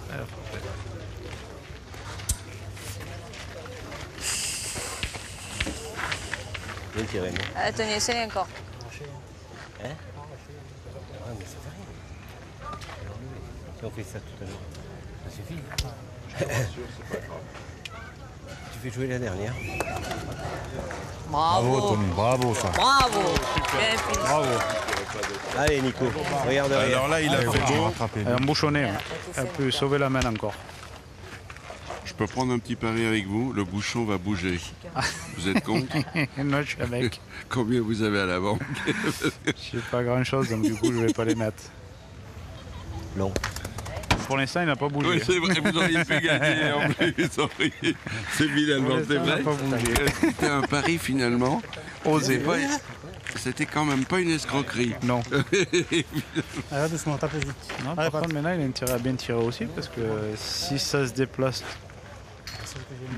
Bien tiré, non? Attends, essaye encore. Ah, mais ça fait rien. Si on fait ça tout à l'heure, ça suffit. Tu fais jouer la dernière. Bravo, Bravo. Tony. Bravo, ça. Bravo. Bien fini. Bravo. Allez, Nico, regarde derrière. Alors là, il a Allez, fait on va beau. rattraper. Elle a embouchonné. Hein. Elle peut sauver la main encore. Je peux prendre un petit pari avec vous. Le bouchon va bouger. Vous êtes contre? Non, je suis avec. Combien vous avez à la banque? Je sais pas grand-chose, donc du coup, je vais pas les mettre. Non. Pour l'instant, il n'a pas bougé. Oui, c'est vrai, vous auriez pu gagner en plus. C'est finalement, c'est vrai. Pas bougé. C'était un pari finalement. Osé. C'était quand même pas une escroquerie. Non. Allez, doucement, tape vite. Non, par contre, maintenant, il a intérêt à bien tirer aussi, parce que si ça se déplace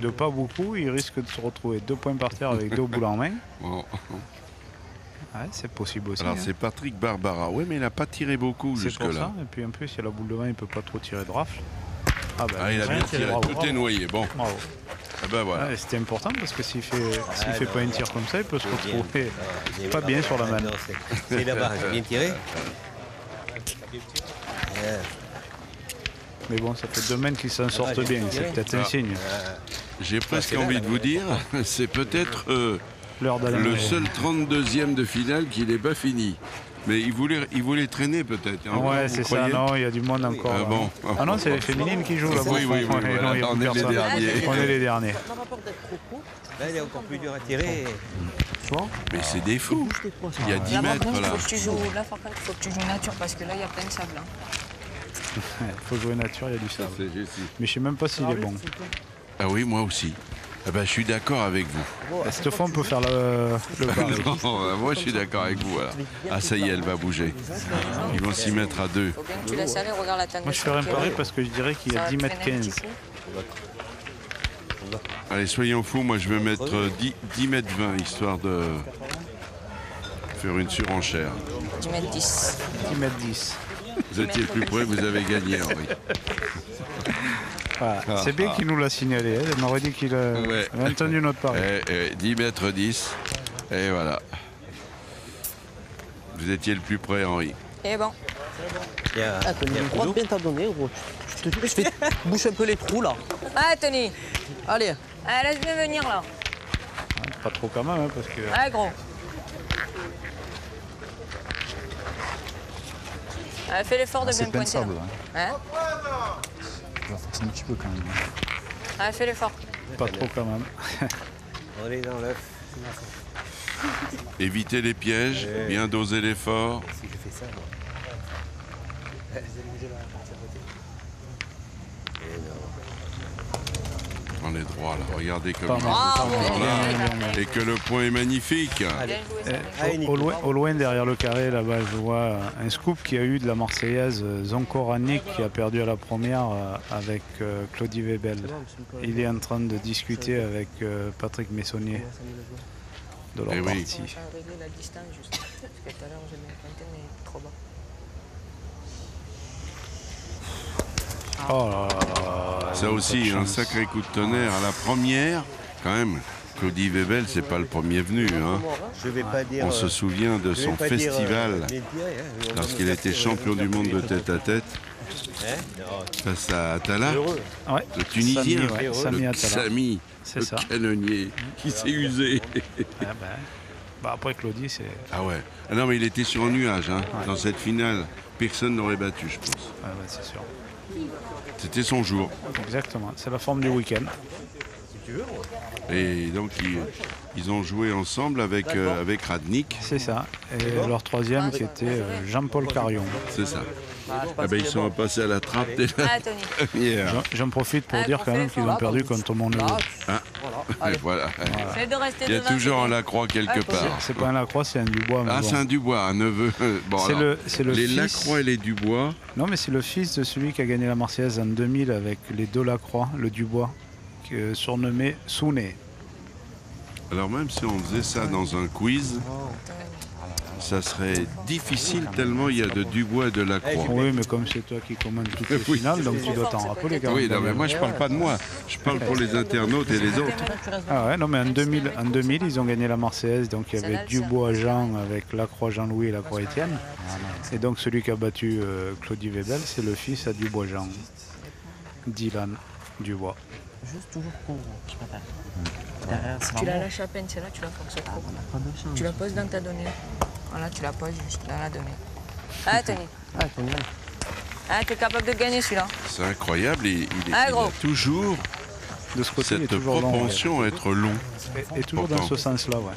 de pas beaucoup, il risque de se retrouver 2 points par terre avec 2 boules en main. Bon. Ouais, c'est possible aussi. Alors hein. c'est Patrick Barbara. Oui, mais il n'a pas tiré beaucoup C'est pour jusque-là. ça. Et puis en plus, il y a la boule de main, il peut pas trop tirer de rafle. Ah, ben, Ah, il a bien tiré. bravo, Tout bravo. est noyé. Bon, Bravo. ah ben voilà. Ouais, c'était important parce que s'il fait pas un tir comme ça, il peut se retrouver pas bien sur la main. Non, c'est là-bas, j'ai bien tiré. Mais bon, ça fait 2 mains qui s'en sortent bien. C'est peut-être un signe. J'ai presque envie de vous dire, c'est peut-être L'heure d'aller le manger. seul 32e de finale qui n'est pas fini. Mais il voulait traîner peut-être. Hein, Ouais, vous c'est ça. croyez? Non, il y a du monde encore. Ah là. bon. Ah non, c'est les féminines qui jouent là-bas. Oui, oui, oui, Ouais, voilà. non, il y a On plus est les personne. derniers. On est les derniers. Là, il est encore plus dur à tirer. Tu vois? Mais c'est des fous. Il y a 10 Là, par mètres contre, là. faut que tu joues, là, par contre, il faut que tu joues nature parce que là, il y a plein de sable. Hein. Il faut jouer nature, il y a du sable. C'est juste. Mais je sais même pas s'il est bon. Ah oui, moi aussi. Ah ben, je suis d'accord avec vous. Cette fois, on peut faire le barré. Non, moi je suis d'accord avec vous. Voilà. Ah ça y est, elle va bouger. Ils vont s'y mettre à deux. Faut bien que tu laisses aller, regarde la tendance. Moi, je ferais un pari parce que je dirais qu'il y a 10 mètres 15. Allez, soyons fous, moi je vais mettre 10 mètres 20, histoire de faire une surenchère. 10 mètres 10. 10 mètres 10. Vous étiez le plus près, vous avez gagné, Henri. Voilà. C'est bien qu'il nous l'a signalé. Hein. Il m'aurait dit qu'il avait entendu notre pari. 10 mètres 10, et voilà. Vous étiez le plus près, Henri. Et bon. Il y a, Ah, Tony, il y a le droit de Kudo. bien t'as donné, gros. Je fais bouche un peu les trous, là. Ah, Tony. Allez. Ah, laisse bien venir, là. Pas trop quand même, hein, parce que... Ah, gros. Ah, fais l'effort de C'est bien plein de pointer. sable. Là. Hein Je vais forcer un petit peu quand même. Ah, fais l'effort. Pas trop quand même. On est dans l'œuf. Évitez les pièges, bien doser l'effort. Si je fais ça, moi. On est droit là, regardez comme Pas il mal. Bravo. est là. Bien joué, Et que le point est magnifique. bien joué, ça. Allez, Nico. Au loin, derrière le carré, là-bas, je vois un scoop qui a eu de la Marseillaise Zonko Rannik qui a perdu à la première avec Claudie Webel. Il est en train de discuter avec Patrick Messonnier de leur Eh oui. partie. On est en train de régler la distance, juste. Parce que tout à l'heure, j'ai mis un pointé, mais trop bas. Oh là là. Ça aussi, un sacré coup de tonnerre à la première. Quand même, Claudie Webel, c'est pas le premier venu. Hein. Je vais pas dire. On se souvient de je vais son pas dire, festival mais dire, hein, on va lorsqu'il me était faire champion du monde de tête à tête Hein Non, face à Atala, heureux. Ouais. le Tunisien, Sami, ouais, Sami le Atala. Sami, C'est le ça. canonnier, qui s'est usé. Ah ben, bah après Claudie, c'est... Ah ouais. Ah non, mais il était sur un nuage. Hein. Dans cette finale, personne n'aurait battu, je pense. Ouais, ouais, c'est sûr. C'était son jour. Exactement. C'est la forme du week-end. Et donc, ils ont joué ensemble avec Radnik. C'est ça. Et leur troisième qui était Jean-Paul Carion. C'est ça. Ah ben, ils sont passés à la trappe dès la Ah, Tony. première. J'en profite pour Ah, dire qu'on quand fait même qu'ils l'effort. ont perdu contre mon neveu. Et voilà. Fais de rester Il y a devant, toujours un Tony. Lacroix quelque part. C'est pas un Lacroix, c'est un Dubois. mais Ah, bon. c'est un Dubois, un neveu. Bon, C'est alors, le les fils. Lacroix et les Dubois. Non, mais c'est le fils de celui qui a gagné la Marseillaise en 2000 avec les deux Lacroix, le Dubois, surnommé Souné. Alors même si on faisait ça dans un quiz, ça serait difficile tellement il y a de Dubois et de Lacroix. Oui, mais comme c'est toi qui commandes toutes les Oui. finales, donc tu dois t'en rappeler quand Oui, même. non, mais moi je parle pas de moi, je parle pour les internautes et les autres. Ah ouais, non, mais en 2000, ils ont gagné la Marseillaise, donc il y avait Dubois Jean avec Lacroix Jean-Louis et Lacroix Étienne. Et donc celui qui a battu Claudie Webel, c'est le fils à Dubois Jean, Dylan Dubois. Juste toujours con, je préfère. Tu la lâches à peine, c'est là tu la forces trop. Tu la poses dans ta donnée. Voilà, tu la poses juste dans la donnée. Ah, Tony. Ah, Tony. Ah, t'es capable de gagner celui-là. C'est incroyable, il Ah, a gros. toujours De ce côté, il est cette toujours long. propension à être long. Et toujours dans Pourtant. ce sens-là, ouais.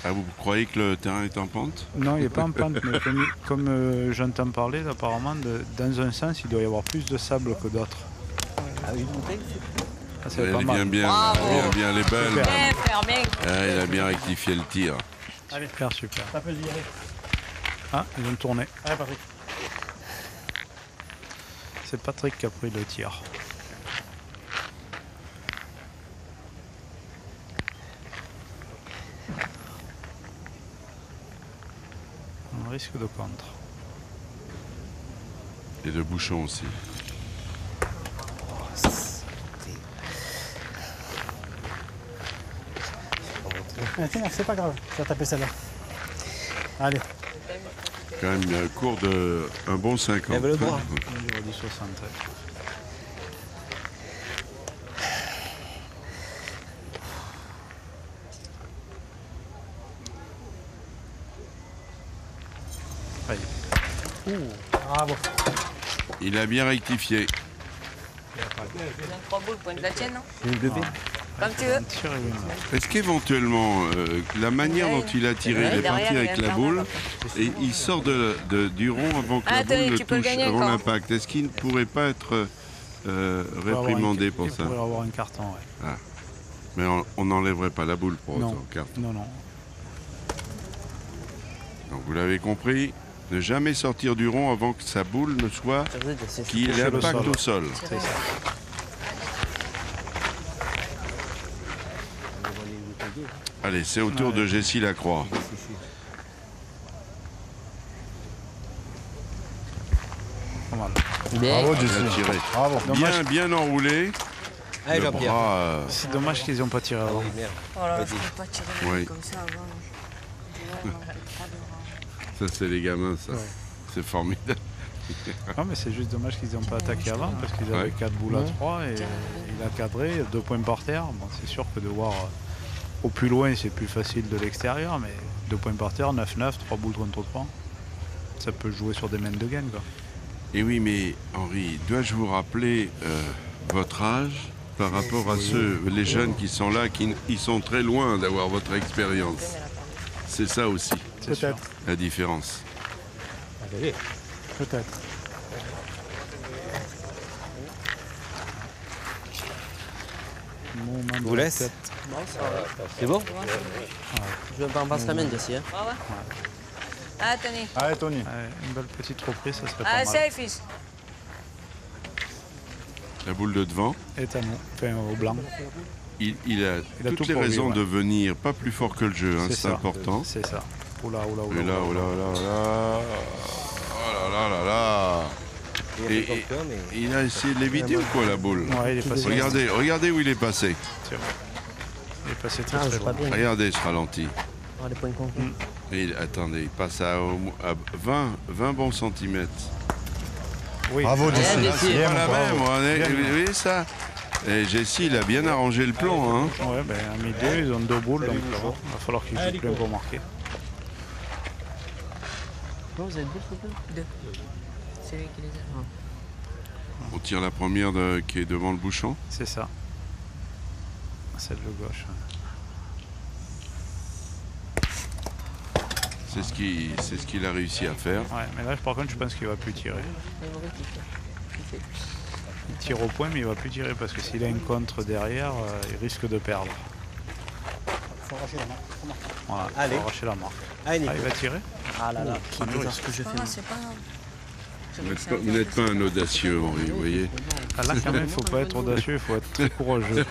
Ah, vous croyez que le terrain est en pente? Non, il n'est pas en pente, mais comme j'entends parler, apparemment, dans un sens, il doit y avoir plus de sable que d'autres. Ah oui, Ah, c'est Elle pas est mal. bien les balles. Super. Bien, frère, bien. Ah, il a bien rectifié le tir. Super, super. Ça peut y aller. Ah, ils ont tourné. Allez, Patrick. C'est Patrick qui a pris le tir. Un risque de contre. Et de bouchon aussi. Tiens, c'est pas grave, tu vas taper celle-là. Allez. Quand même un cours de un bon 50. Lève le bras. Il aurait dit 60. Bravo. Il a bien rectifié. Ils ont 3 boules, point de la tienne, non Une de V. Comme tu veux. Tirer une, là. Est-ce qu'éventuellement, la manière dont il a tiré, il est derrière, parti il avec vient la faire boule mal, et il sort du rond avant que Ah, la attendez, boule tu le peux le touche, gagner avant encore. l'impact. Est-ce qu'il ne pourrait pas être réprimandé pour ça? Il pourrait avoir un carton, ouais. Ah. Mais on n'enlèverait pas la boule pour Non. autant. Car- Non, non. Donc vous l'avez compris, ne jamais sortir du rond avant que sa boule ne soit qu'il toucher le impacte sol. au sol. C'est ça. Allez, c'est au tour de Jessie Lacroix. Pas mal. Bien. Bravo, Bien Jessie. tiré. Bravo. Dommage. Bien enroulé. Allez, Le Jean-Pierre. bras, C'est dommage qu'ils n'ont pas tiré avant. Oui, merde. Oh là, Vas-y. je peux pas tirer Oui. comme ça avant. Ouais, non, pas de rang. ça c'est les gamins, ça. Ouais. C'est formidable. Non, mais c'est juste dommage qu'ils n'ont pas attaqué avant parce qu'ils avaient Ouais. 4 boules à 3 et il a cadré, 2 points par terre. Bon, c'est sûr que de voir au plus loin c'est plus facile de l'extérieur, mais 2 points par terre, 9-9, 3 boules contre 3. Ça peut jouer sur des mains de gain, quoi. Et oui, mais Henri, dois-je vous rappeler votre âge par rapport à les jeunes qui sont là, ils sont très loin d'avoir votre expérience. C'est ça aussi, C'est sûr. Peut-être. la différence. Allez. Peut-être. Mouvement de Vous la laisse. tête. C'est bon? Je vais pas en passe la main dessus. Hein. Ah ouais. Ah, tenez. Allez, Tony. Ouais, une belle petite reprise, ça serait Ah, pas mal. c'est fils. La boule de devant, Et à nous, enfin au blanc. il a tout toutes les pour lui, raisons ouais. de venir pas plus fort que le jeu, hein, c'est ça. important. C'est ça. Oula, oula, Et oula. là, oh là, là, là, oh là là là là. Et il a essayé de l'éviter ou quoi la boule? Ouais, il est passé. Regardez où il est passé. C'est vrai. Il est passé très Ah, très c'est pas loin. bien. Regardez ce ralenti. Oh, les points contre. Et attendez, il passe à 20 bons centimètres. Oui. Bravo, Bien, Jessie. Jessie. Pas Bien, la bravo. même, Bien. vous voyez ça? Et Jessie, il a bien arrangé le plan. Hein. Ouais, ben à mi-deux, ils ont 2 boules, donc il va falloir qu'ils jouent plein pour marquer. Non, vous avez deux, s'il vous plaît? 2. C'est lui qui les a. On tire la première qui est devant le bouchon. C'est ça. Celle de gauche. C'est ce qu'il a réussi à faire. Ouais, mais là, par contre, je pense qu'il va plus tirer. Il tire au point, mais il va plus tirer parce que s'il a une contre derrière, il risque de perdre. Faut arracher la main. Voilà, il Allez. faut arracher la marque. Allez, Ah, il va tirer. Ah là là, Ah, oui. ce que je fais. Ah, c'est pas grave. Vous n'êtes pas un audacieux, Henri, vous voyez. Ah, là, quand même, il faut pas être audacieux, il faut être très courageux.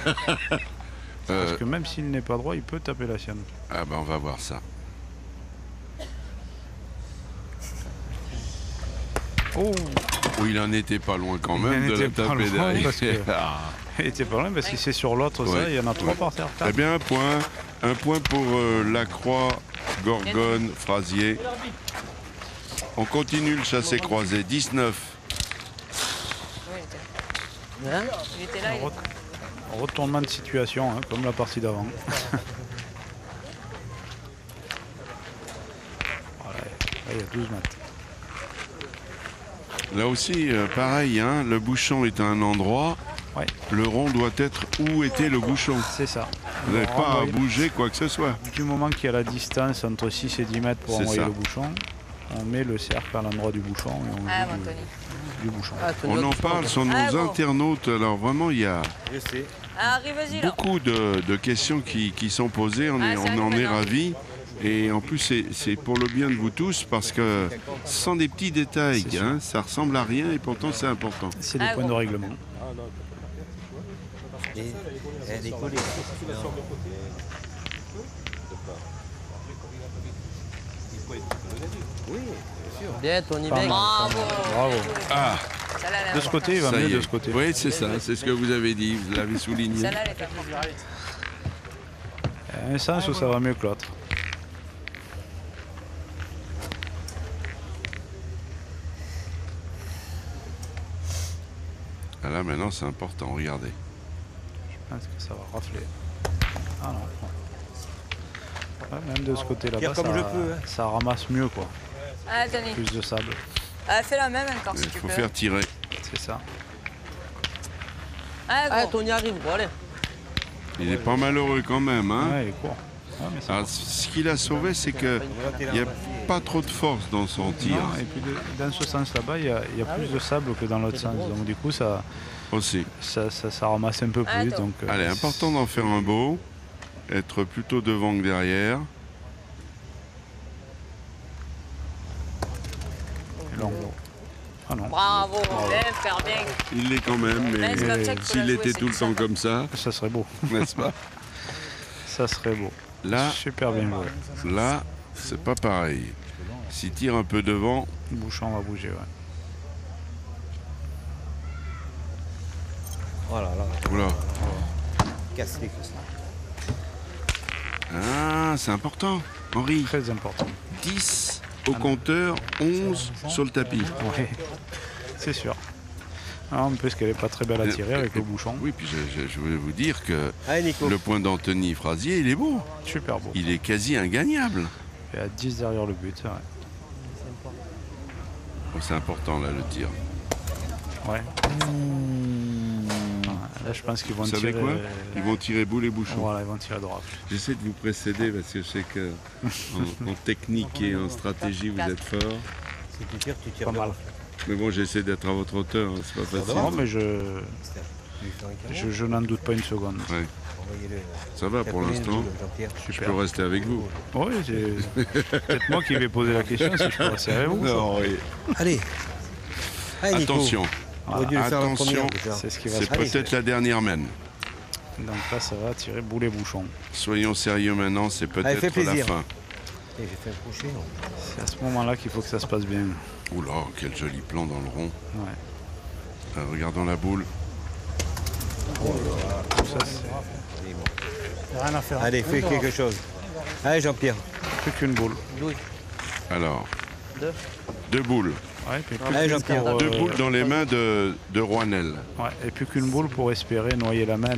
Euh, Parce que même s'il n'est pas droit, il peut taper la sienne. Ah ben on va voir ça. Oh, Oh, il en était pas loin quand Il même en de la était pas taper loin derrière. parce que- Ah. il était pas loin parce qu'il c'est sur l'autre, ça, Ouais. il y en a 3 Ouais. par terre. Très 4. bien, un point pour Lacroix, Gorgone, Frasier. On continue le chassé-croisé, 19. Oui, il était là. Hein? Il était là. il était là. Retournement de situation, hein, comme la partie d'avant. Voilà, là, il y a 12 mètres. Là aussi, pareil, hein, le bouchon est à un endroit, Ouais. le rond doit être où était le bouchon. C'est ça. Vous n'avez On pas à renvoie- bouger quoi que ce soit. Du moment qu'il y a la distance entre 6 et 10 mètres pour C'est envoyer ça. le bouchon, on met le cercle à l'endroit du bouchon et on Ah, joue bon, Tony. du bouchon. Ah, Tony, On en l'autre, parle sur nos Ah, bon. internautes, alors vraiment il y a je sais. Ah, arrive-y là. beaucoup de questions qui sont posées, on Ah, ça en arrive est maintenant. ravis. Et en plus, c'est pour le bien de vous tous parce que ce sont des petits détails, C'est sûr. hein, ça ressemble à rien et pourtant c'est important. C'est des Ah, points bon. de règlement. Et elle est collée. Bien, Tony, Pas bien. mal. Bravo. Bravo. Ah, Celle-là, elle De est ce côté, il va ça mieux y de est. ce côté. Oui, c'est ça, c'est ce que vous avez dit, vous l'avez souligné. Celle-là, elle était forte. Il y a un sens où ça va mieux que l'autre. Ah là maintenant c'est important, regardez. Je pense que ça va rafler. Ah non. Ouais, même de ce côté là-bas, Tire comme ça, je peux, hein. ça ramasse mieux quoi. Ah, Tony. Plus de sable. Fais la même encore si Il tu faut peux. faire tirer. C'est ça. Allez, gros. Tony arrive, bon allez. Il est pas malheureux quand même. Hein. Ouais, il est court. Ouais, mais c'est Alors, ce qu'il a sauvé, c'est qu'il n'y a pas trop de force dans son tir. non, et puis dans ce sens là-bas, il y a plus de sable que dans l'autre sens. Donc du coup, ça Aussi. ramasse un peu plus. Attends. Donc, Allez, important d'en faire un beau. Être plutôt devant que derrière. long. Ah non. Bravo, super bien. Il l'est quand même, Mais c'est comme ça qu'il faut la s'il jouer, était c'est tout le tout temps ça. comme ça, Ça serait beau. n'est-ce pas? Ça serait beau. Là, Super bien joué. là, c'est pas pareil. S'il tire un peu devant, Le bouchon va bouger, ouais. Voilà, là. oula. Casse les Ah, c'est important, Henri. Très important. 10 au compteur, 11 sur le tapis. Ouais. C'est sûr. Ah, en plus qu'elle est pas très belle à tirer avec le bouchon. Oui, puis je voulais vous dire que Allez, Nico. le point d'Anthony Frasier, il est beau. Super beau. Il est quasi ingagnable. Et à 10 derrière le but, ouais. Oh, c'est important, là, le tir. Ouais. Là, je pense qu'ils vont Vous tirer. savez quoi? Ils vont tirer boule et bouchon. Voilà, ils vont tirer droit. J'essaie de vous précéder parce que je sais que en technique et en stratégie, vous êtes fort. Si tu tires, tu tires Pas mal. devant. Mais bon, j'essaie d'être à votre hauteur, hein, c'est pas facile. Non, mais Tu lui fais un carreau, je n'en doute pas une seconde. Ouais, envoyez-le. ça va pour l'instant. Jean-Pierre. Je peux rester avec vous. Oui, c'est peut-être moi qui vais poser la question si je peux rester avec vous. Non, oui. Allez. Allez, Nico. Attention, On aurait dû le faire la attention, première, déjà. C'est ce qui va c'est se passer. peut-être la dernière mène. Donc là, ça va tirer boulet bouchon. Soyons sérieux maintenant, c'est Allez, fais peut-être la plaisir. fin. Et j'ai fait un crochet, non? C'est à ce moment-là qu'il faut que ça se passe bien. Oula, quel joli plan dans le rond. Ouais. Regardons la boule. Tout ça, c'est Allez, bon. Il n'y a rien à faire. Allez, fais quelque chose. Allez, Jean-Pierre. plus qu'une boule. Alors, deux boules. Ouais, puis plus Allez, qu'une Jean-Pierre. pour, Deux boules dans les mains de Roinel. ouais, et plus qu'une boule pour espérer noyer la main.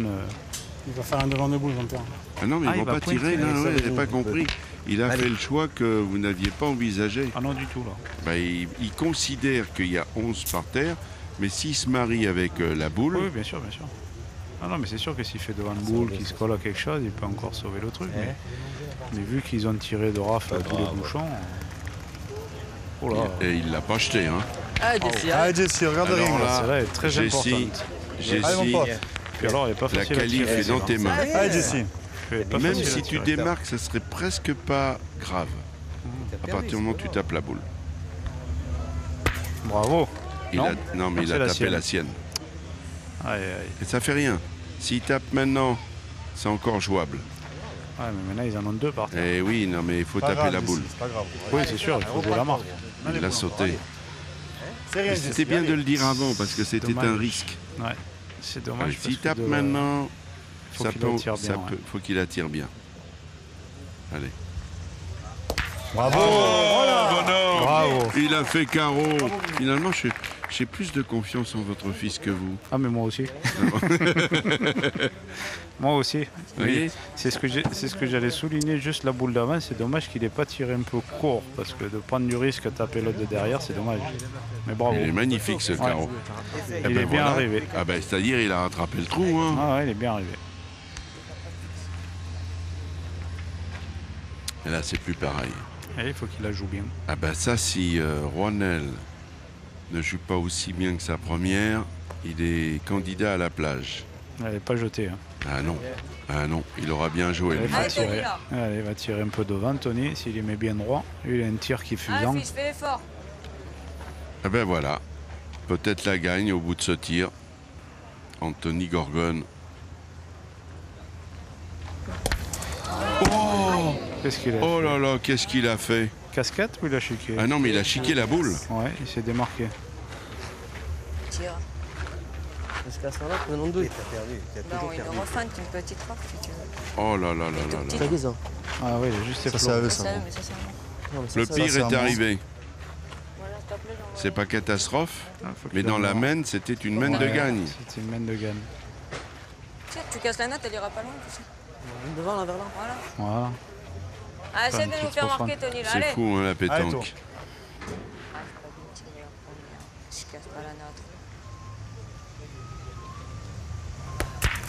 Il va faire un devant de boule, Jean-Pierre. Ah non, mais Ah, ils il vont va pas tirer, pointer. là, Ça ouais, va j'ai pas nous, compris. Il a Allez. fait le choix que vous n'aviez pas envisagé. Ah non, du tout, là. Bah, il considère qu'il y a 11 par terre, mais s'il se marie avec la boule, Oui, bien sûr, bien sûr. Ah non, mais c'est sûr que s'il fait devant une boule, qu'il se colle à quelque chose, il peut encore sauver le truc. Mais vu qu'ils ont tiré de rafle tous les bouchons... Oh là, et il l'a pas jeté. Hein. Allez, défi, Allez, Jesse, regarde le Alors ring. là, celle-là est très Jessie, importante. Jessie, Allez, mon pote. Puis alors, il n'est pas la facile à qualif tirer. est dans tes mains. Allez, Jesse. C'est pas Même facile à si tu tirer. démarques, ça serait presque pas grave. À partir du moment où tu tapes la boule. Bravo. Non, mais il C'est a la tapé sienne. la sienne. Aïe, aïe. Et ça fait rien. S'il tape maintenant, c'est encore jouable. Ouais, mais maintenant, ils en ont deux par terre. Eh oui, non, mais il faut Pas taper grave, la Jesse, boule. c'est pas grave. Oui, c'est sûr, il faut jouer la marque. Il l'a sauté. C'est rien, Mais Jesse. c'était bien allez. de le dire avant parce que c'était Dommage. un risque. Ouais, c'est dommage. S'il parce que tape de- maintenant, faut ça qu'il peut, attire bien, ouais. faut qu'il attire bien. Allez. Bravo. Bonhomme, Bravo. il a fait carreau. Finalement, j'ai plus de confiance en votre fils que vous. Ah, mais moi aussi. Moi aussi. Vous voyez, C'est ce que j'allais souligner, juste la boule d'avant. C'est dommage qu'il n'ait pas tiré un peu court, parce que de prendre du risque à taper l'autre de derrière, c'est dommage. Mais bravo. il est magnifique ce carreau. Eh Il est bien arrivé. Ah ben, c'est-à-dire, il a rattrapé le trou. Hein. Ah ouais, il est bien arrivé. Et là, c'est plus pareil. Et il faut qu'il la joue bien. Ah ben ça, si Roinel ne joue pas aussi bien que sa première, il est candidat à la plage. Elle n'est pas jetée. Hein. Ah non, il aura bien joué. Elle lui. va Allez, Tony, tirer. là. Allez, il va tirer un peu devant, Tony. S'il y met bien droit, lui, il a un tir qui est Ah, fusant. fils, fais l'effort. Ah ben voilà, peut-être la gagne au bout de ce tir. Anthony Gorgon. Qu'est-ce qu'il a Oh fait là là, qu'est-ce qu'il a fait? Casquette ou il a chiqué? Ah non, mais il a chiqué la boule. Ouais, il s'est démarqué. Tire. Jusqu'à ce moment-là, prenons deux. T'as perdu. T'as Non, toujours il perdu. nous refante une petite frappe si tu veux. Oh là là là là là. C'est ça. Ah oui, il a juste Ça, effleuré. c'est à eux, Ça, ça. mais ça, c'est bon. Non, mais ça, Le ça, pire c'est un est arrivé. Voilà, s'il te plaît, j'envoie. C'est pas catastrophe, Ah, faut qu'il mais dans aille la voir. main, c'était une main de Ouais, gagne. C'était une main de gagne. Tiens, tu casses la note, elle ira pas loin, tu sais. Devant, là, vers là. Voilà. Voilà. Ah, essaie une de nous petite faire refonte. marquer, Tony, là. C'est Allez. fou, hein, la Allez, toi. pétanque. casse pas la nôtre.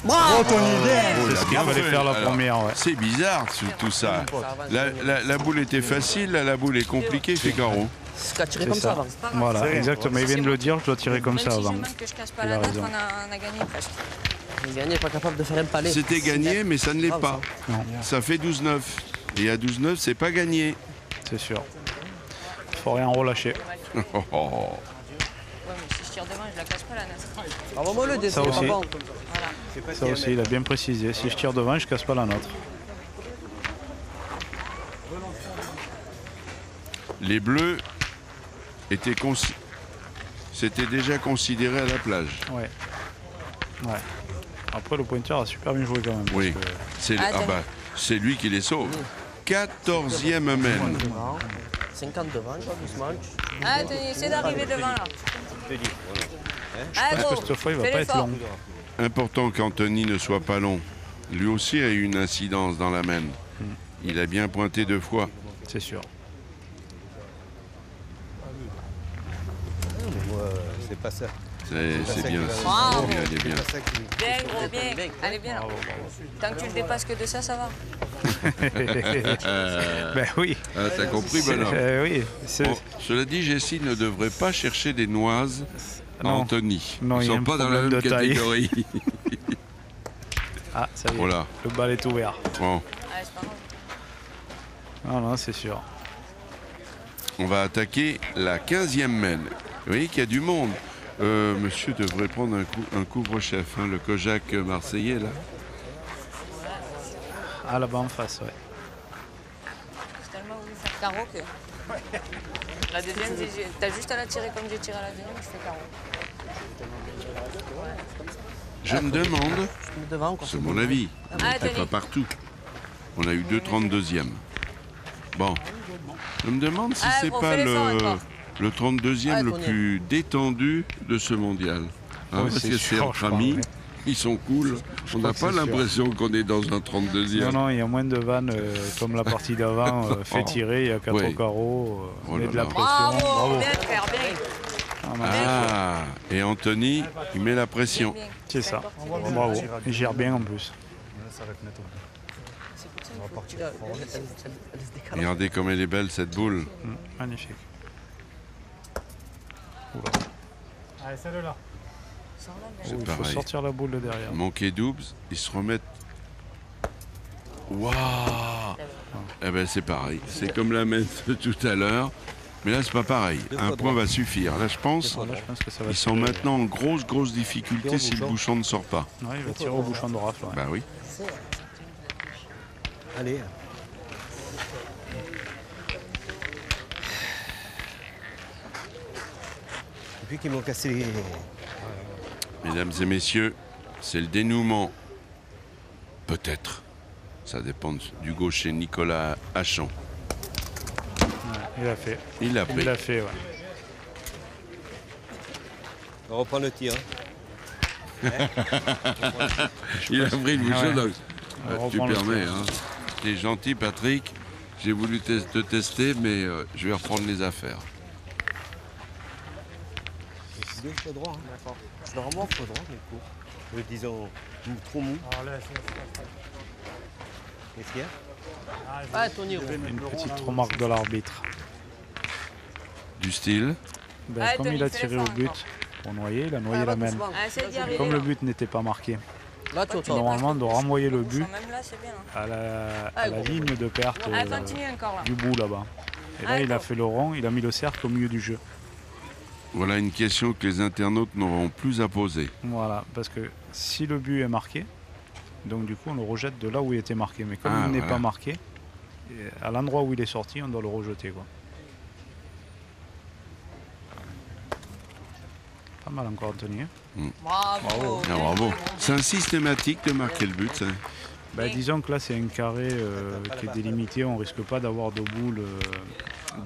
Bravo Tony, bien. C'est ce qu'il fallait faire la Alors, première, ouais. C'est bizarre tout ça. La boule était facile, là, la boule est compliquée, il fait carreau. C'est qu'à tirer C'est comme ça ça. avant. Voilà, exactement. Il vient de le dire, je dois tirer comme ça Même avant. si je manque que je casse pas Il la a nôtre, raison. on a gagné presque. Le gagné n'est pas capable de faire un palais. C'était gagné, mais ça ne l'est Bravo, pas. Non. Ça fait 12-9. Et à 12-9, c'est pas gagné. C'est sûr. Faut rien relâcher. Oh, oh. Ouais, mais si je tire devant, je la casse pas la nôtre. Bravo le Ça dessin, aussi. avant. Voilà. Ça aussi, il a bien précisé. Si je tire devant, je casse pas la nôtre. Les bleus étaient c'était déjà considéré à la plage. Ouais. Ouais. Après, le pointeur a super bien joué quand même. Oui. parce que- C'est lui qui les sauve. 14e mène. 50 devant, quoi, doucement. Ah, Tony, essaie d'arriver devant là. Ah, Parce gros, que cette fois, il va fais pas être l'effort. long. Important qu'Anthony ne soit pas long. Lui aussi a eu une incidence dans la mène. Il a bien pointé 2 fois. C'est sûr. C'est pas ça. C'est bien. Bravo. Oui, elle est bien. C'est pas ça qui... Bien, gros, bien. Allez, bien là. Tant que tu le dépasses que de ça, ça va. Ben oui. Ah, t'as compris, C'est- Benoît? oui. c'est- Bon, cela dit, Jessie ne devrait pas chercher des noises à Non. Anthony. Non, Ils il y a sont un pas dans la problème même de taille. catégorie. Ah, ça y est. Voilà. Le bal est ouvert. Bon, Ah, c'est pas grave. Non, non, c'est sûr. on va attaquer la 15e mène. Vous voyez qu'il y a du monde. Monsieur devrait prendre un couvre-chef, hein, le Kojak marseillais, là. Ah, là-bas en face, ouais. J'ai tellement voulu faire carreau que. La deuxième, t'as juste à la tirer comme j'ai tiré à la deuxième, je fais carreau. Je me demande, Devant, quoi. c'est mon avis, Ah, c'est Tony. pas partout. On a eu 2 32e. Bon, je me demande si Ah, c'est gros, pas fais l'effort encore. le 32e Ah, le Tony. plus détendu de ce mondial. Hein, Oui, parce c'est que c'est sûr, entre je crois, amis, ouais. ils sont cool. On n'a que pas c'est sûr. l'impression qu'on est dans un 32e. Non, non, il y a moins de vannes comme la partie d'avant. Fait tirer, il y a 4 Oui. carreaux. Oh met là de la là. pression. Bravo, bien frère, bien. Ah, non, Ah, et Anthony, il met la pression. Bien. c'est ça. Bravo. Il gère bien en plus. Ça va être net. C'est pour ça qu'il faut que tu la- Elle se décale. Regardez comme elle est belle cette boule. Magnifique. Allez, celle-là. Sans la C'est Oh, il faut pareil. sortir la boule de derrière. Manquer doubles, ils se remettent. Waouh! Eh ben c'est pareil. C'est comme la mène de tout à l'heure. Mais là, c'est pas pareil. Un point va suffire. Là, je pense, Là, je pense que ça va ils sont tirer. maintenant en grosse difficulté si le bouchon ne sort pas. Ouais, il va tirer au bouchon de rafle. Ouais. Bah oui. Allez. Depuis qu'ils m'ont cassé les... Mesdames et messieurs, c'est le dénouement. Peut-être. Ça dépend du gaucher Nicolas Hachon. Il a fait. Il l'a pris. Il a fait, ouais. On reprend le tir. Il a pris le bouchon. Ouais. donc, On tu reprend le permets. tir. Hein. T'es gentil, Patrick. J'ai voulu te tester, mais je vais reprendre les affaires. Deux fois droit. Hein. Je le remords fois droit, mais court. Disons, trop mou. Qu'est-ce qu'il y a? Ah, Tony, Une petite remarque de l'arbitre. Du style. Ben, Ah, comme Tony, il a fais tiré l'effort au but encore. pour noyer, il a noyé Ah, la va main. doucement. Ah, essaie d'y arriver. Comme le là. but n'était pas marqué, Là, tu vois. normalement on doit renvoyer le but Même là, c'est bien. Hein. à la ligne de perte Ah, continue encore là. du bout là-bas. Et là, il a fait le rond, il a mis le cercle au milieu du jeu. Voilà une question que les internautes n'auront plus à poser. Voilà, parce que si le but est marqué, donc du coup on le rejette de là où il était marqué. Mais comme Ah, il n'est voilà. pas marqué, à l'endroit où il est sorti, on doit le rejeter, quoi. Pas mal encore, Anthony. Hein. Bravo. Ah, bravo. C'est un systématique de marquer le but, ça. Ben, disons que là c'est un carré qui est délimité, on risque pas d'avoir de boules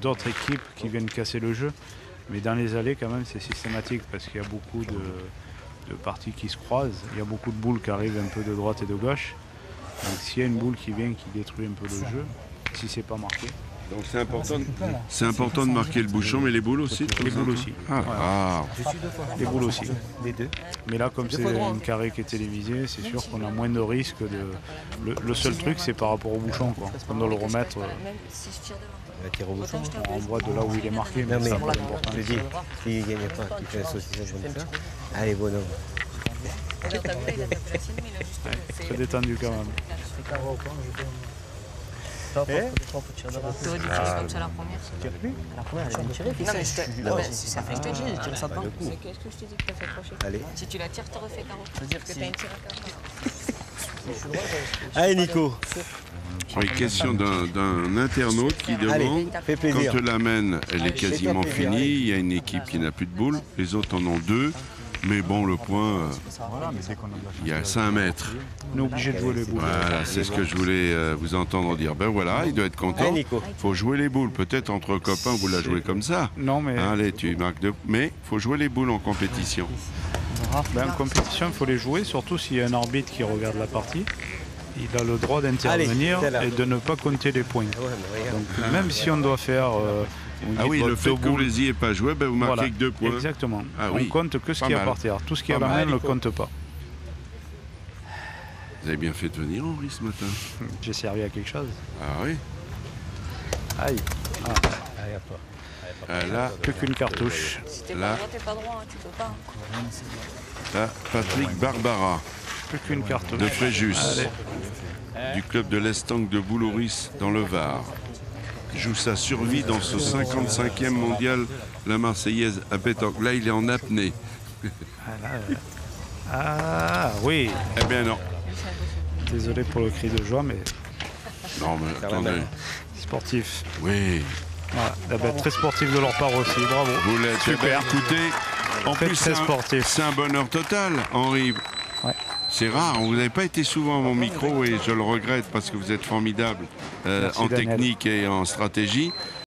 d'autres équipes qui viennent casser le jeu. Mais dans les allées quand même c'est systématique parce qu'il y a beaucoup de parties qui se croisent, il y a beaucoup de boules qui arrivent un peu de droite et de gauche. Donc s'il y a une boule qui vient qui détruit un peu le jeu, si c'est pas marqué, Donc c'est important de marquer le bouchon, mais les boules aussi. Les boules aussi. Ah, ah. Les boules aussi. Les deux. Mais là, comme c'est une carré qui est télévisée, c'est sûr qu'on a moins de risques. Le seul truc, c'est par rapport au bouchon, quoi. On doit le remettre. Même si je tire devant. Il va tirer au bouchon. On voit de là où il est marqué, mais Non mais, ça n'a pas d'importance. je dis, s'il ne gagne pas, il fait un saucisson comme ça. Allez, bonhomme. Regarde, t'as vu là, il a tapé la sienne, mais il a juste fait. Très détendu quand même. T'aurais dû tirer comme ça la première. La première, elle a bien tiré. Non, mais non, mais c'est ça fait que je te dis. J'ai tiré ça devant. C'est qu'est-ce que je t'ai dit que t'as fait crocher. Allez. Si tu la tires, t'as refait carreau. Parce que t'as une tire à carreau. Allez, Nico. Oui, question d'un internaute qui Allez, demande, fais quand plaisir. la mène, elle est quasiment plaisir, finie, allez. il y a une équipe qui n'a plus de boules, les autres en ont 2, mais bon, le point, Voilà, mais dès qu'on a de la chance. il y a 5 mètres. On est obligé de jouer les boules. Voilà, c'est ce que je voulais vous entendre dire. Ben voilà, il doit être content. Allez, Nico. Faut jouer les boules. Peut-être entre copains, vous la jouez comme ça. Non, mais Allez, tu marques 2. Mais faut jouer les boules en compétition. en compétition, il faut les jouer, surtout s'il y a un arbitre qui regarde la partie. Il a le droit d'intervenir Allez, c'est là. et de ne pas compter les points. Ouais, mais regarde. Donc, même si on doit faire. Ah oui, le fait que vous les ayez pas joués, ben vous marquez Voilà, que 2 points. exactement. Ah on oui, compte que ce pas qu'il y a mal. par terre. Tout ce qui est à Pas la main mal, ne le Nico. compte pas. Vous avez bien fait de venir, Henri, ce matin. J'ai servi à quelque chose. Ah oui. Aïe, Allez, à toi. Ah, là, plus qu'une cartouche. Si t'es Là. pas droit, t'es pas droit, hein, tu peux pas. là, Patrick Barbara, Plus qu'une cartouche. de Fréjus, Allez. du club de l'Estanque de Boulouris, dans le Var. Joue sa survie dans ce 55e mondial, la Marseillaise à pétanque. Là, il est en apnée. Ah oui, Eh bien non. désolé pour le cri de joie, mais Non, mais attendez. sportif. Oui, Voilà. Ah ben, très sportif de leur part aussi, bravo. vous l'êtes. Super. Eh ben, écoutez, en Très, plus, très sportif. c'est un bonheur total, Henri. Ouais. C'est rare, vous n'avez pas été souvent à mon micro et je le regrette parce que vous êtes formidable Merci, en Daniel. technique et en stratégie.